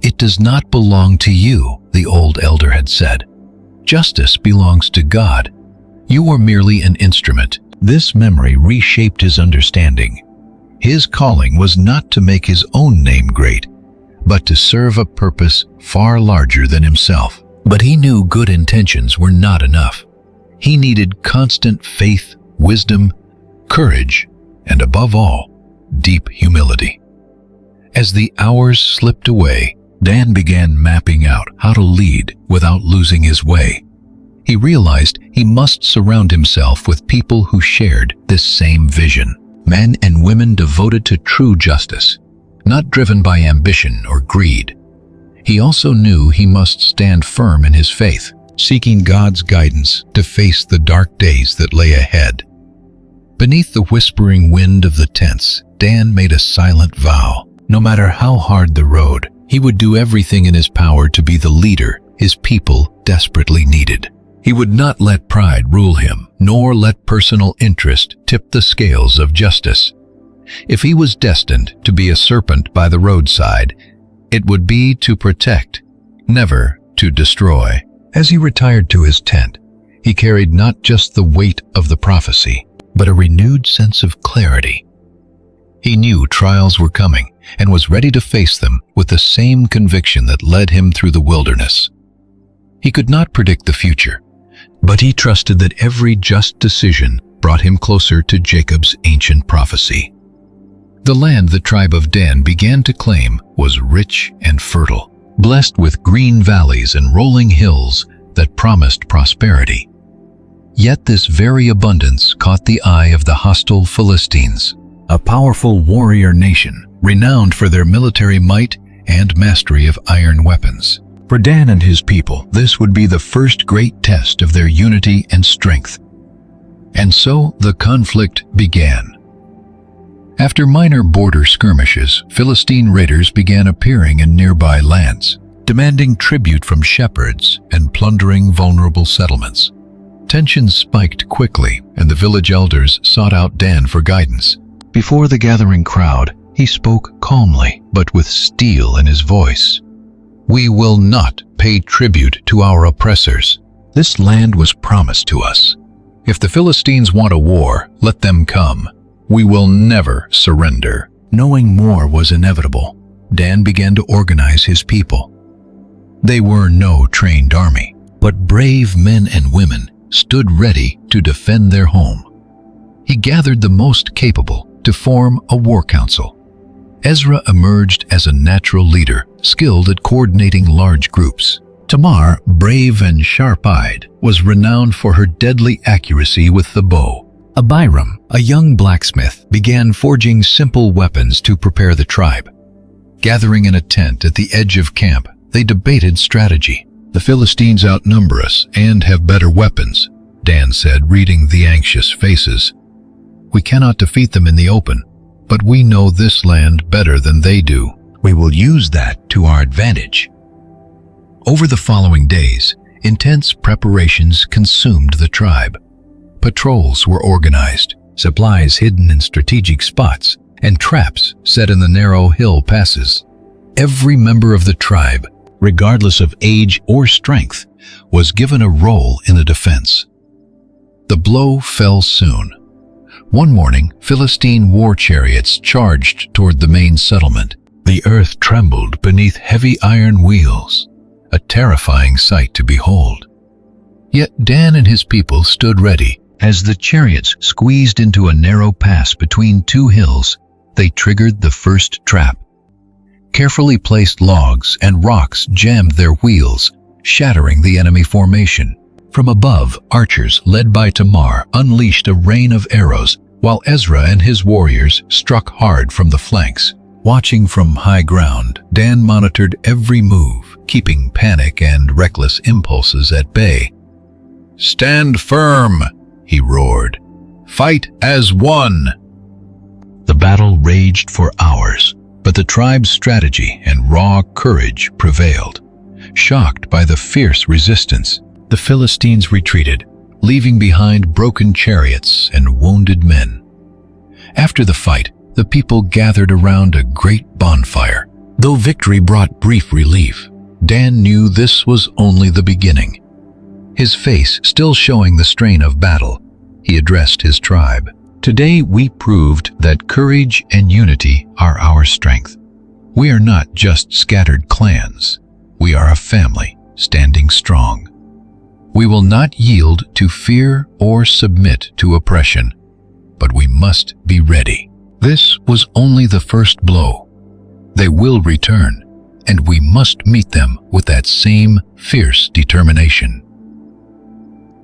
Speaker 1: "It does not belong to you," the old elder had said. "Justice belongs to God. You are merely an instrument." This memory reshaped his understanding. His calling was not to make his own name great, but to serve a purpose far larger than himself. But he knew good intentions were not enough. He needed constant faith, wisdom, courage, and above all, deep humility. As the hours slipped away, Dan began mapping out how to lead without losing his way. He realized he must surround himself with people who shared this same vision, men and women devoted to true justice, not driven by ambition or greed. He also knew he must stand firm in his faith, seeking God's guidance to face the dark days that lay ahead. Beneath the whispering wind of the tents, Dan made a silent vow. No matter how hard the road, he would do everything in his power to be the leader his people desperately needed. He would not let pride rule him, nor let personal interest tip the scales of justice. If he was destined to be a serpent by the roadside, it would be to protect, never to destroy. As he retired to his tent, he carried not just the weight of the prophecy, but a renewed sense of clarity. He knew trials were coming and was ready to face them with the same conviction that led him through the wilderness. He could not predict the future, but he trusted that every just decision brought him closer to Jacob's ancient prophecy. The land the tribe of Dan began to claim was rich and fertile, blessed with green valleys and rolling hills that promised prosperity. Yet this very abundance caught the eye of the hostile Philistines, a powerful warrior nation renowned for their military might and mastery of iron weapons. For Dan and his people, this would be the first great test of their unity and strength. And so the conflict began. After minor border skirmishes, Philistine raiders began appearing in nearby lands, demanding tribute from shepherds and plundering vulnerable settlements. Tensions spiked quickly, and the village elders sought out Dan for guidance. Before the gathering crowd, he spoke calmly, but with steel in his voice. "We will not pay tribute to our oppressors. This land was promised to us. If the Philistines want a war, let them come. We will never surrender." Knowing more was inevitable, Dan began to organize his people. They were no trained army, but brave men and women stood ready to defend their home. He gathered the most capable to form a war council. Ezra emerged as a natural leader, skilled at coordinating large groups. Tamar, brave and sharp-eyed, was renowned for her deadly accuracy with the bow. Abiram, a young blacksmith, began forging simple weapons to prepare the tribe. Gathering in a tent at the edge of camp, they debated strategy. "The Philistines outnumber us and have better weapons," Dan said, reading the anxious faces. "We cannot defeat them in the open, but we know this land better than they do. We will use that to our advantage." Over the following days, intense preparations consumed the tribe. Patrols were organized, supplies hidden in strategic spots, and traps set in the narrow hill passes. Every member of the tribe, regardless of age or strength, was given a role in the defense. The blow fell soon. One morning, Philistine war chariots charged toward the main settlement. The earth trembled beneath heavy iron wheels, a terrifying sight to behold. Yet Dan and his people stood ready. As the chariots squeezed into a narrow pass between two hills, they triggered the first trap. Carefully placed logs and rocks jammed their wheels, shattering the enemy formation. From above, archers led by Tamar unleashed a rain of arrows, while Ezra and his warriors struck hard from the flanks. Watching from high ground, Dan monitored every move, keeping panic and reckless impulses at bay. "Stand firm," he roared. "Fight as one." The battle raged for hours, but the tribe's strategy and raw courage prevailed. Shocked by the fierce resistance, the Philistines retreated, leaving behind broken chariots and wounded men. After the fight, the people gathered around a great bonfire. Though victory brought brief relief, Dan knew this was only the beginning. His face still showing the strain of battle, he addressed his tribe. Today we proved that courage and unity are our strength. We are not just scattered clans. We are a family standing strong. We will not yield to fear or submit to oppression, but we must be ready. This was only the first blow. They will return, and we must meet them with that same fierce determination.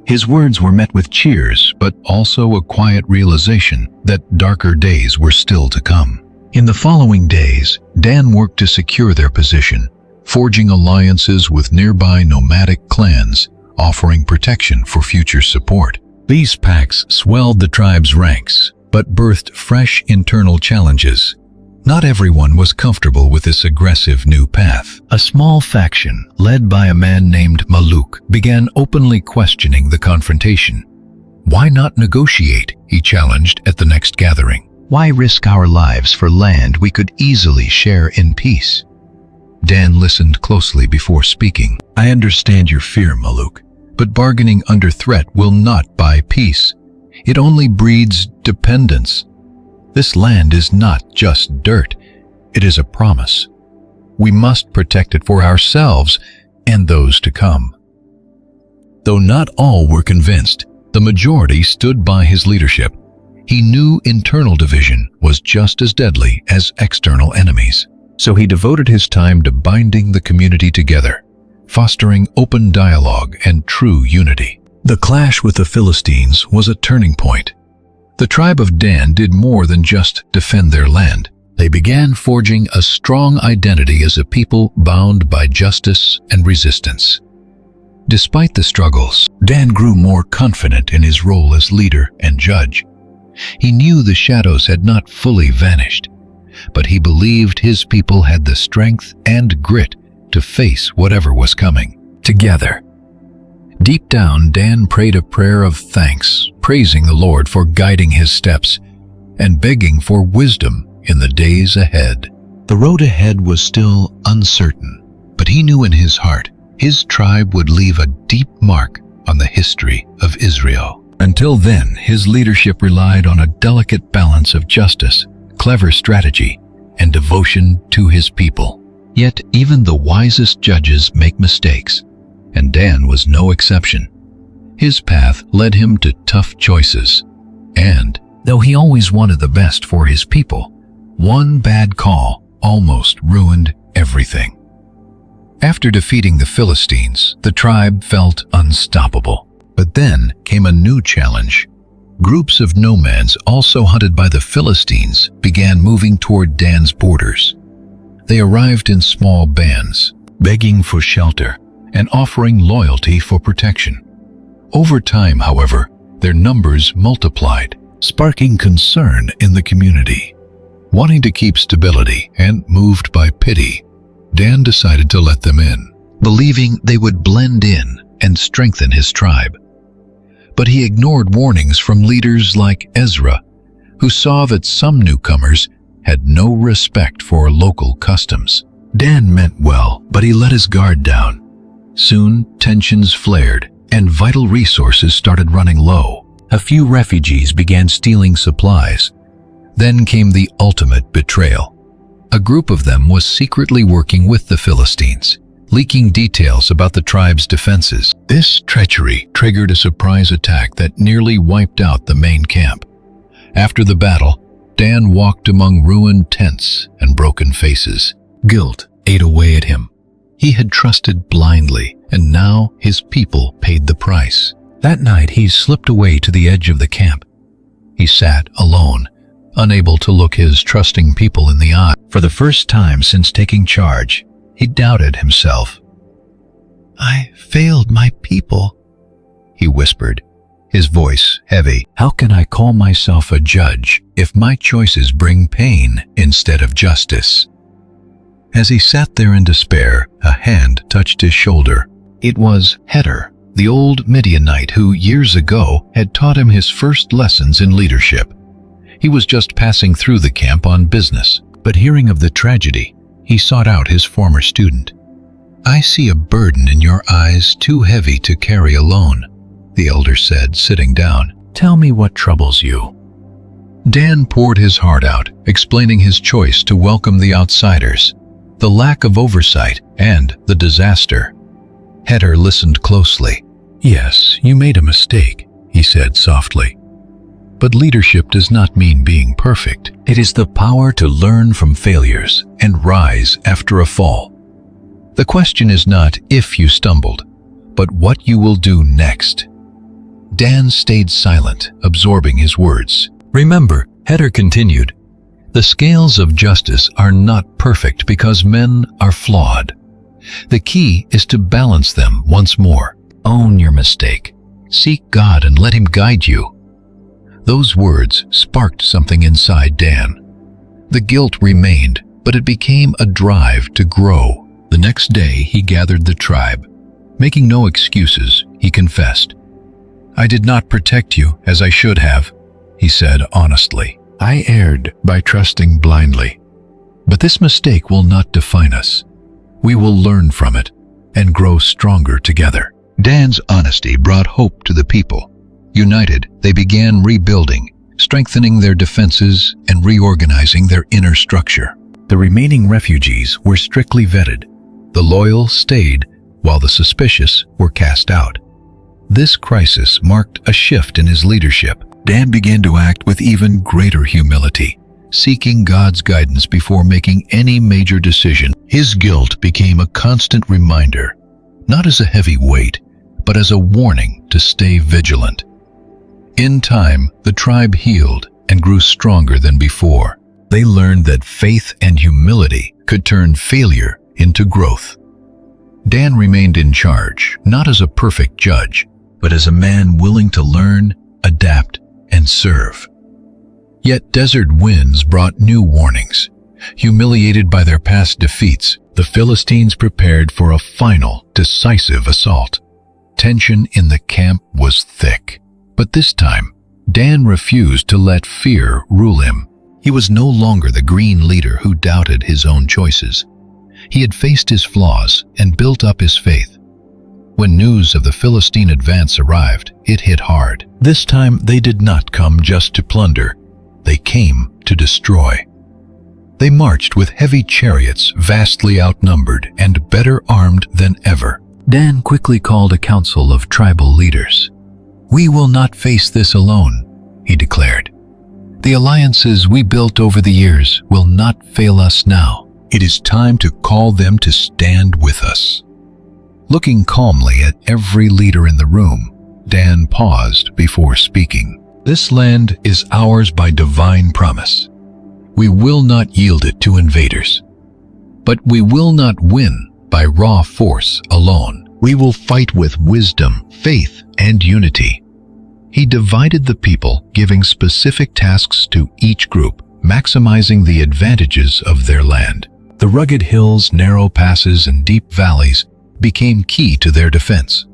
Speaker 1: His words were met with cheers, but also a quiet realization that darker days were still to come. In the following days, Dan worked to secure their position, forging alliances with nearby nomadic clans, offering protection for future support. These pacts swelled the tribe's ranks, but birthed fresh internal challenges. Not everyone was comfortable with this aggressive new path. A small faction, led by a man named Maluk, began openly questioning the confrontation. Why not negotiate, he challenged at the next gathering. Why risk our lives for land we could easily share in peace? Dan listened closely before speaking. I understand your fear, Maluk, but bargaining under threat will not buy peace. It only breeds dependence. This land is not just dirt, it is a promise. We must protect it for ourselves and those to come. Though not all were convinced, the majority stood by his leadership. He knew internal division was just as deadly as external enemies. So he devoted his time to binding the community together, fostering open dialogue and true unity. The clash with the Philistines was a turning point. The tribe of Dan did more than just defend their land. They began forging a strong identity as a people bound by justice and resistance. Despite the struggles, Dan grew more confident in his role as leader and judge. He knew the shadows had not fully vanished, but he believed his people had the strength and grit to face whatever was coming. Together, deep down, Dan prayed a prayer of thanks, praising the Lord for guiding his steps and begging for wisdom in the days ahead. The road ahead was still uncertain, but he knew in his heart his tribe would leave a deep mark on the history of Israel. Until then, his leadership relied on a delicate balance of justice, clever strategy, and devotion to his people. Yet even the wisest judges make mistakes, and Dan was no exception. His path led him to tough choices, and though he always wanted the best for his people, one bad call almost ruined everything. After defeating the Philistines, the tribe felt unstoppable. But then came a new challenge. Groups of nomads, also hunted by the Philistines, began moving toward Dan's borders. They arrived in small bands, begging for shelter and offering loyalty for protection. Over time, however, their numbers multiplied, sparking concern in the community. Wanting to keep stability and moved by pity, Dan decided to let them in, believing they would blend in and strengthen his tribe. But he ignored warnings from leaders like Ezra, who saw that some newcomers had no respect for local customs. Dan meant well, but he let his guard down. Soon, tensions flared, and vital resources started running low. A few refugees began stealing supplies. Then came the ultimate betrayal. A group of them was secretly working with the Philistines, leaking details about the tribe's defenses. This treachery triggered a surprise attack that nearly wiped out the main camp. After the battle, Dan walked among ruined tents and broken faces. Guilt ate away at him. He had trusted blindly, and now his people paid the price. That night, he slipped away to the edge of the camp. He sat alone, unable to look his trusting people in the eye. For the first time since taking charge, he doubted himself. "I failed my people," he whispered, his voice heavy. "How can I call myself a judge if my choices bring pain instead of justice?" As he sat there in despair, a hand touched his shoulder. It was Heder, the old Midianite who years ago had taught him his first lessons in leadership. He was just passing through the camp on business, but hearing of the tragedy, he sought out his former student. "I see a burden in your eyes too heavy to carry alone," the elder said, sitting down. "Tell me what troubles you." Dan poured his heart out, explaining his choice to welcome the outsiders, the lack of oversight, and the disaster. Heder listened closely. "Yes, you made a mistake," he said softly. "But leadership does not mean being perfect. It is the power to learn from failures and rise after a fall. The question is not if you stumbled, but what you will do next." Dan stayed silent, absorbing his words. "Remember," Heder continued, "the scales of justice are not perfect because men are flawed. The key is to balance them once more. Own your mistake. Seek God and let Him guide you." Those words sparked something inside Dan. The guilt remained, but it became a drive to grow. The next day he gathered the tribe. Making no excuses, he confessed. "I did not protect you as I should have," he said honestly. "I erred by trusting blindly. But this mistake will not define us. We will learn from it and grow stronger together." Dan's honesty brought hope to the people. United, they began rebuilding, strengthening their defenses and reorganizing their inner structure. The remaining refugees were strictly vetted. The loyal stayed, while the suspicious were cast out. This crisis marked a shift in his leadership. Dan began to act with even greater humility, seeking God's guidance before making any major decision. His guilt became a constant reminder, not as a heavy weight, but as a warning to stay vigilant. In time, the tribe healed and grew stronger than before. They learned that faith and humility could turn failure into growth. Dan remained in charge, not as a perfect judge, but as a man willing to learn, adapt, and serve. Yet desert winds brought new warnings. Humiliated by their past defeats, the Philistines prepared for a final, decisive assault. Tension in the camp was thick. But this time, Dan refused to let fear rule him. He was no longer the green leader who doubted his own choices. He had faced his flaws and built up his faith. When news of the Philistine advance arrived, it hit hard. This time they did not come just to plunder. They came to destroy. They marched with heavy chariots, vastly outnumbered and better armed than ever. Dan quickly called a council of tribal leaders. "We will not face this alone," he declared. "The alliances we built over the years will not fail us now. It is time to call them to stand with us." Looking calmly at every leader in the room, Dan paused before speaking. "This land is ours by divine promise. We will not yield it to invaders. But we will not win by raw force alone. We will fight with wisdom, faith, and unity." He divided the people, giving specific tasks to each group, maximizing the advantages of their land. The rugged hills, narrow passes, and deep valleys became key to their defense.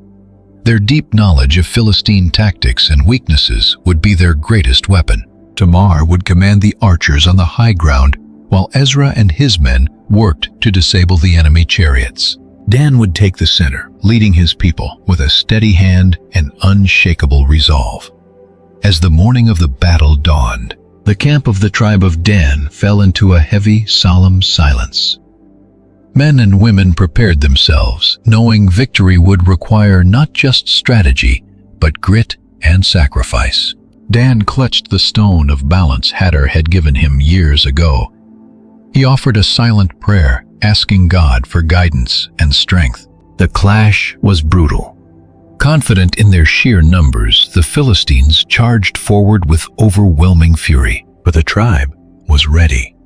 Speaker 1: Their deep knowledge of Philistine tactics and weaknesses would be their greatest weapon. Tamar would command the archers on the high ground, while Ezra and his men worked to disable the enemy chariots. Dan would take the center, leading his people with a steady hand and unshakable resolve. As the morning of the battle dawned, the camp of the tribe of Dan fell into a heavy, solemn silence. Men and women prepared themselves, knowing victory would require not just strategy, but grit and sacrifice. Dan clutched the stone of balance Heder had given him years ago. He offered a silent prayer, asking God for guidance and strength. The clash was brutal. Confident in their sheer numbers, the Philistines charged forward with overwhelming fury, but the tribe was ready.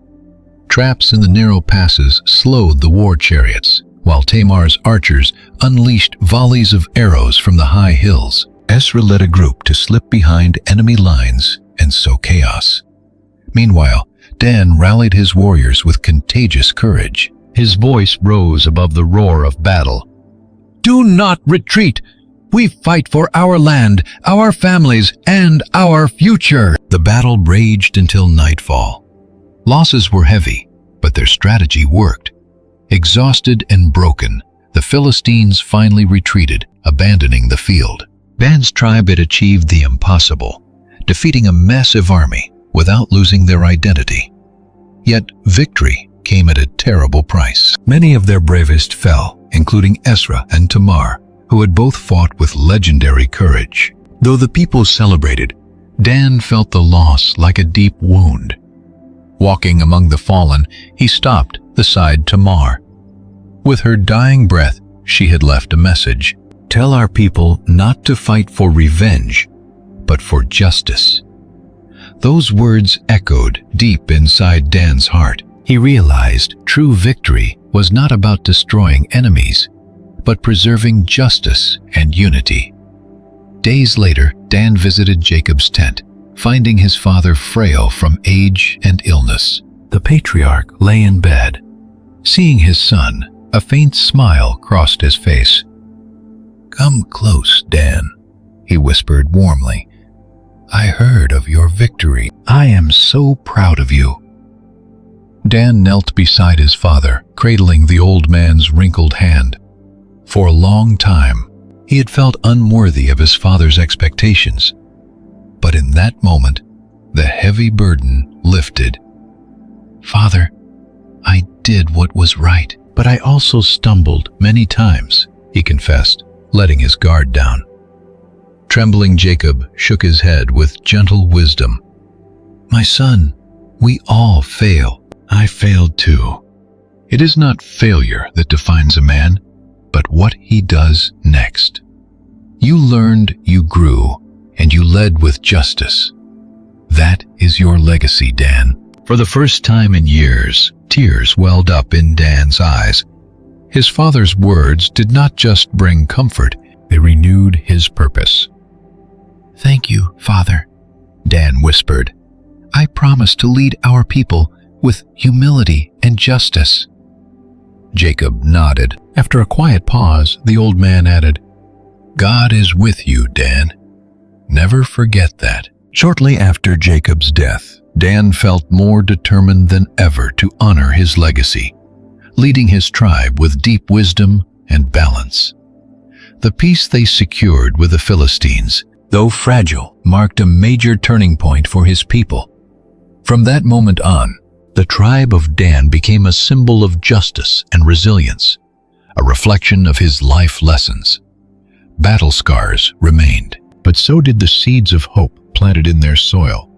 Speaker 1: Traps in the narrow passes slowed the war chariots, while Tamar's archers unleashed volleys of arrows from the high hills. Ezra led a group to slip behind enemy lines and sow chaos. Meanwhile, Dan rallied his warriors with contagious courage. His voice rose above the roar of battle. "Do not retreat! We fight for our land, our families, and our future!" The battle raged until nightfall. Losses were heavy, but their strategy worked. Exhausted and broken, the Philistines finally retreated, abandoning the field. Dan's tribe had achieved the impossible, defeating a massive army without losing their identity. Yet victory came at a terrible price. Many of their bravest fell, including Ezra and Tamar, who had both fought with legendary courage. Though the people celebrated, Dan felt the loss like a deep wound. Walking among the fallen, he stopped beside Tamar. With her dying breath, she had left a message. Tell our people not to fight for revenge, but for justice. Those words echoed deep inside Dan's heart. He realized true victory was not about destroying enemies, but preserving justice and unity. Days later, Dan visited Jacob's tent, finding his father frail from age and illness. The patriarch lay in bed. Seeing his son, a faint smile crossed his face. "Come close, Dan," he whispered warmly. "I heard of your victory. I am so proud of you." Dan knelt beside his father, cradling the old man's wrinkled hand. For a long time, he had felt unworthy of his father's expectations. But in that moment, the heavy burden lifted. "Father, I did what was right, but I also stumbled many times," he confessed, letting his guard down. Trembling Jacob shook his head with gentle wisdom. "My son, we all fail. I failed too. It is not failure that defines a man, but what he does next. You learned, you grew, and you led with justice. That is your legacy, Dan." For the first time in years, tears welled up in Dan's eyes. His father's words did not just bring comfort, they renewed his purpose. "Thank you, Father," Dan whispered. "I promise to lead our people with humility and justice." Jacob nodded. After a quiet pause, the old man added, "God is with you, Dan. Never forget that." Shortly after Jacob's death, Dan felt more determined than ever to honor his legacy, leading his tribe with deep wisdom and balance. The peace they secured with the Philistines, though fragile, marked a major turning point for his people. From that moment on, the tribe of Dan became a symbol of justice and resilience, a reflection of his life lessons. Battle scars remained, but so did the seeds of hope planted in their soil.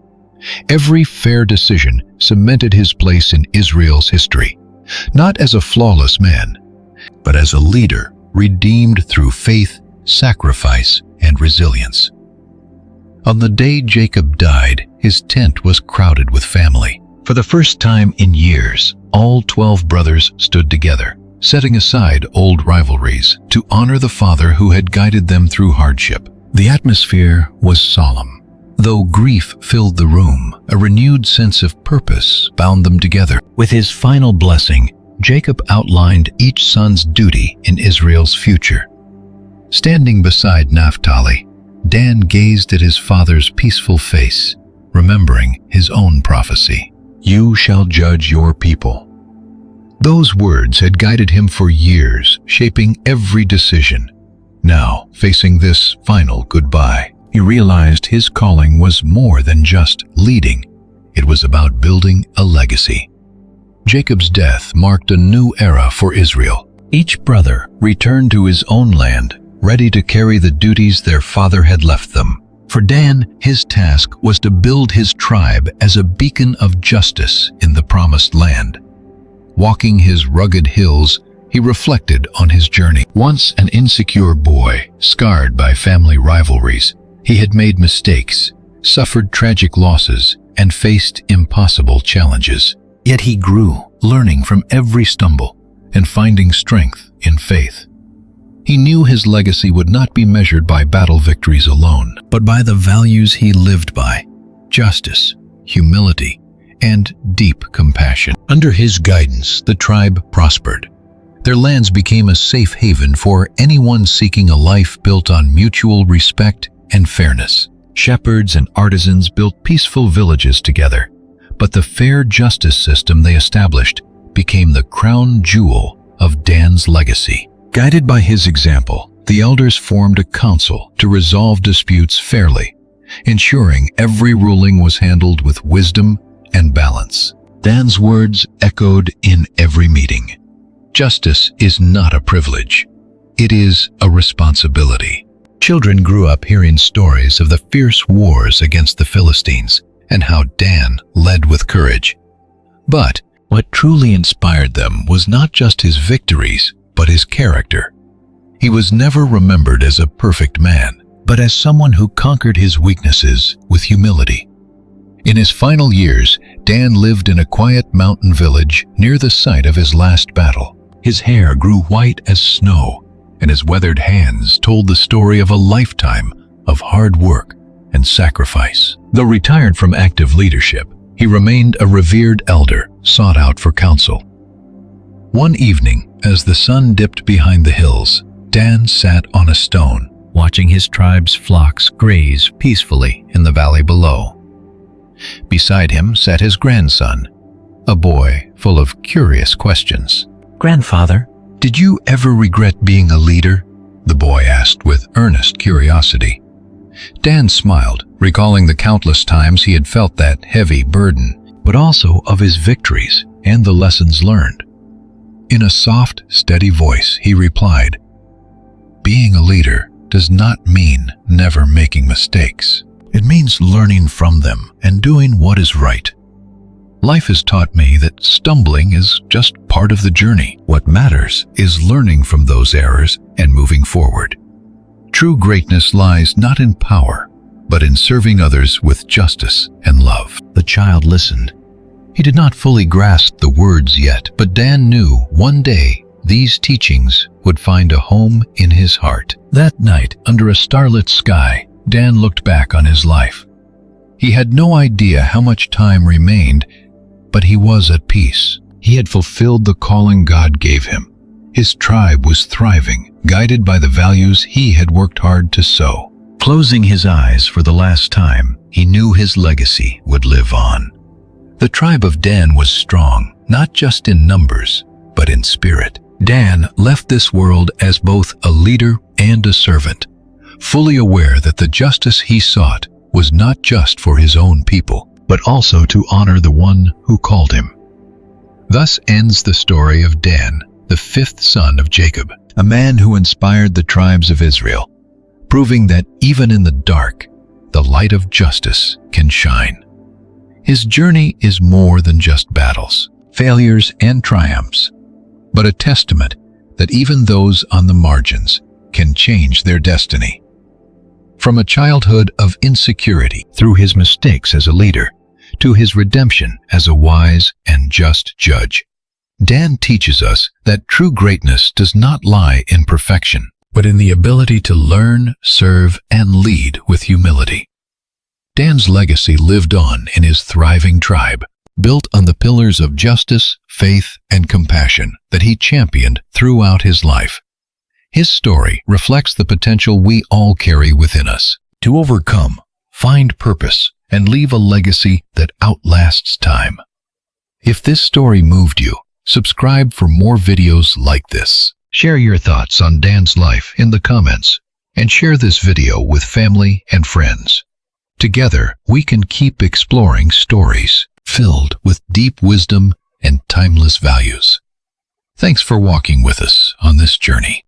Speaker 1: Every fair decision cemented his place in Israel's history, not as a flawless man, but as a leader redeemed through faith, sacrifice, and resilience. On the day Jacob died, his tent was crowded with family. For the first time in years, all 12 brothers stood together, setting aside old rivalries to honor the father who had guided them through hardship. The atmosphere was solemn. Though grief filled the room, a renewed sense of purpose bound them together. With his final blessing, Jacob outlined each son's duty in Israel's future. Standing beside Naphtali, Dan gazed at his father's peaceful face, remembering his own prophecy. "You shall judge your people." Those words had guided him for years, shaping every decision. Now, facing this final goodbye, he realized his calling was more than just leading. It was about building a legacy. Jacob's death marked a new era for Israel. Each brother returned to his own land, ready to carry the duties their father had left them. For Dan, his task was to build his tribe as a beacon of justice in the promised land. Walking his rugged hills, he reflected on his journey. Once an insecure boy, scarred by family rivalries, he had made mistakes, suffered tragic losses, and faced impossible challenges. Yet he grew, learning from every stumble and finding strength in faith. He knew his legacy would not be measured by battle victories alone, but by the values he lived by: justice, humility, and deep compassion. Under his guidance, the tribe prospered. Their lands became a safe haven for anyone seeking a life built on mutual respect and fairness. Shepherds and artisans built peaceful villages together, but the fair justice system they established became the crown jewel of Dan's legacy. Guided by his example, the elders formed a council to resolve disputes fairly, ensuring every ruling was handled with wisdom and balance. Dan's words echoed in every meeting. Justice is not a privilege. It is a responsibility. Children grew up hearing stories of the fierce wars against the Philistines and how Dan led with courage. But what truly inspired them was not just his victories, but his character. He was never remembered as a perfect man, but as someone who conquered his weaknesses with humility. In his final years, Dan lived in a quiet mountain village near the site of his last battle. His hair grew white as snow, and his weathered hands told the story of a lifetime of hard work and sacrifice. Though retired from active leadership, he remained a revered elder, sought out for counsel. One evening, as the sun dipped behind the hills, Dan sat on a stone, watching his tribe's flocks graze peacefully in the valley below. Beside him sat his grandson, a boy full of curious questions.
Speaker 2: "Grandfather,
Speaker 1: "Did you ever regret being a leader?" the boy asked with earnest curiosity. Dan smiled, recalling the countless times he had felt that heavy burden, but also of his victories and the lessons learned. In a soft, steady voice, he replied, "Being a leader does not mean never making mistakes. It means learning from them and doing what is right. Life has taught me that stumbling is just part of the journey. What matters is learning from those errors and moving forward. True greatness lies not in power, but in serving others with justice and love." The child listened. He did not fully grasp the words yet, but Dan knew one day these teachings would find a home in his heart. That night, under a starlit sky, Dan looked back on his life. He had no idea how much time remained, but he was at peace. He had fulfilled the calling God gave him. His tribe was thriving, guided by the values he had worked hard to sow. Closing his eyes for the last time, he knew his legacy would live on. The tribe of Dan was strong, not just in numbers, but in spirit. Dan left this world as both a leader and a servant, fully aware that the justice he sought was not just for his own people, but also to honor the one who called him. Thus ends the story of Dan, the fifth son of Jacob, a man who inspired the tribes of Israel, proving that even in the dark, the light of justice can shine. His journey is more than just battles, failures, and triumphs, but a testament that even those on the margins can change their destiny. From a childhood of insecurity, through his mistakes as a leader, to his redemption as a wise and just judge, Dan teaches us that true greatness does not lie in perfection, but in the ability to learn, serve, and lead with humility. Dan's legacy lived on in his thriving tribe, built on the pillars of justice, faith, and compassion that he championed throughout his life. His story reflects the potential we all carry within us to overcome, find purpose, and leave a legacy that outlasts time. If this story moved you, subscribe for more videos like this. Share your thoughts on Dan's life in the comments, and share this video with family and friends. Together, we can keep exploring stories filled with deep wisdom and timeless values. Thanks for walking with us on this journey.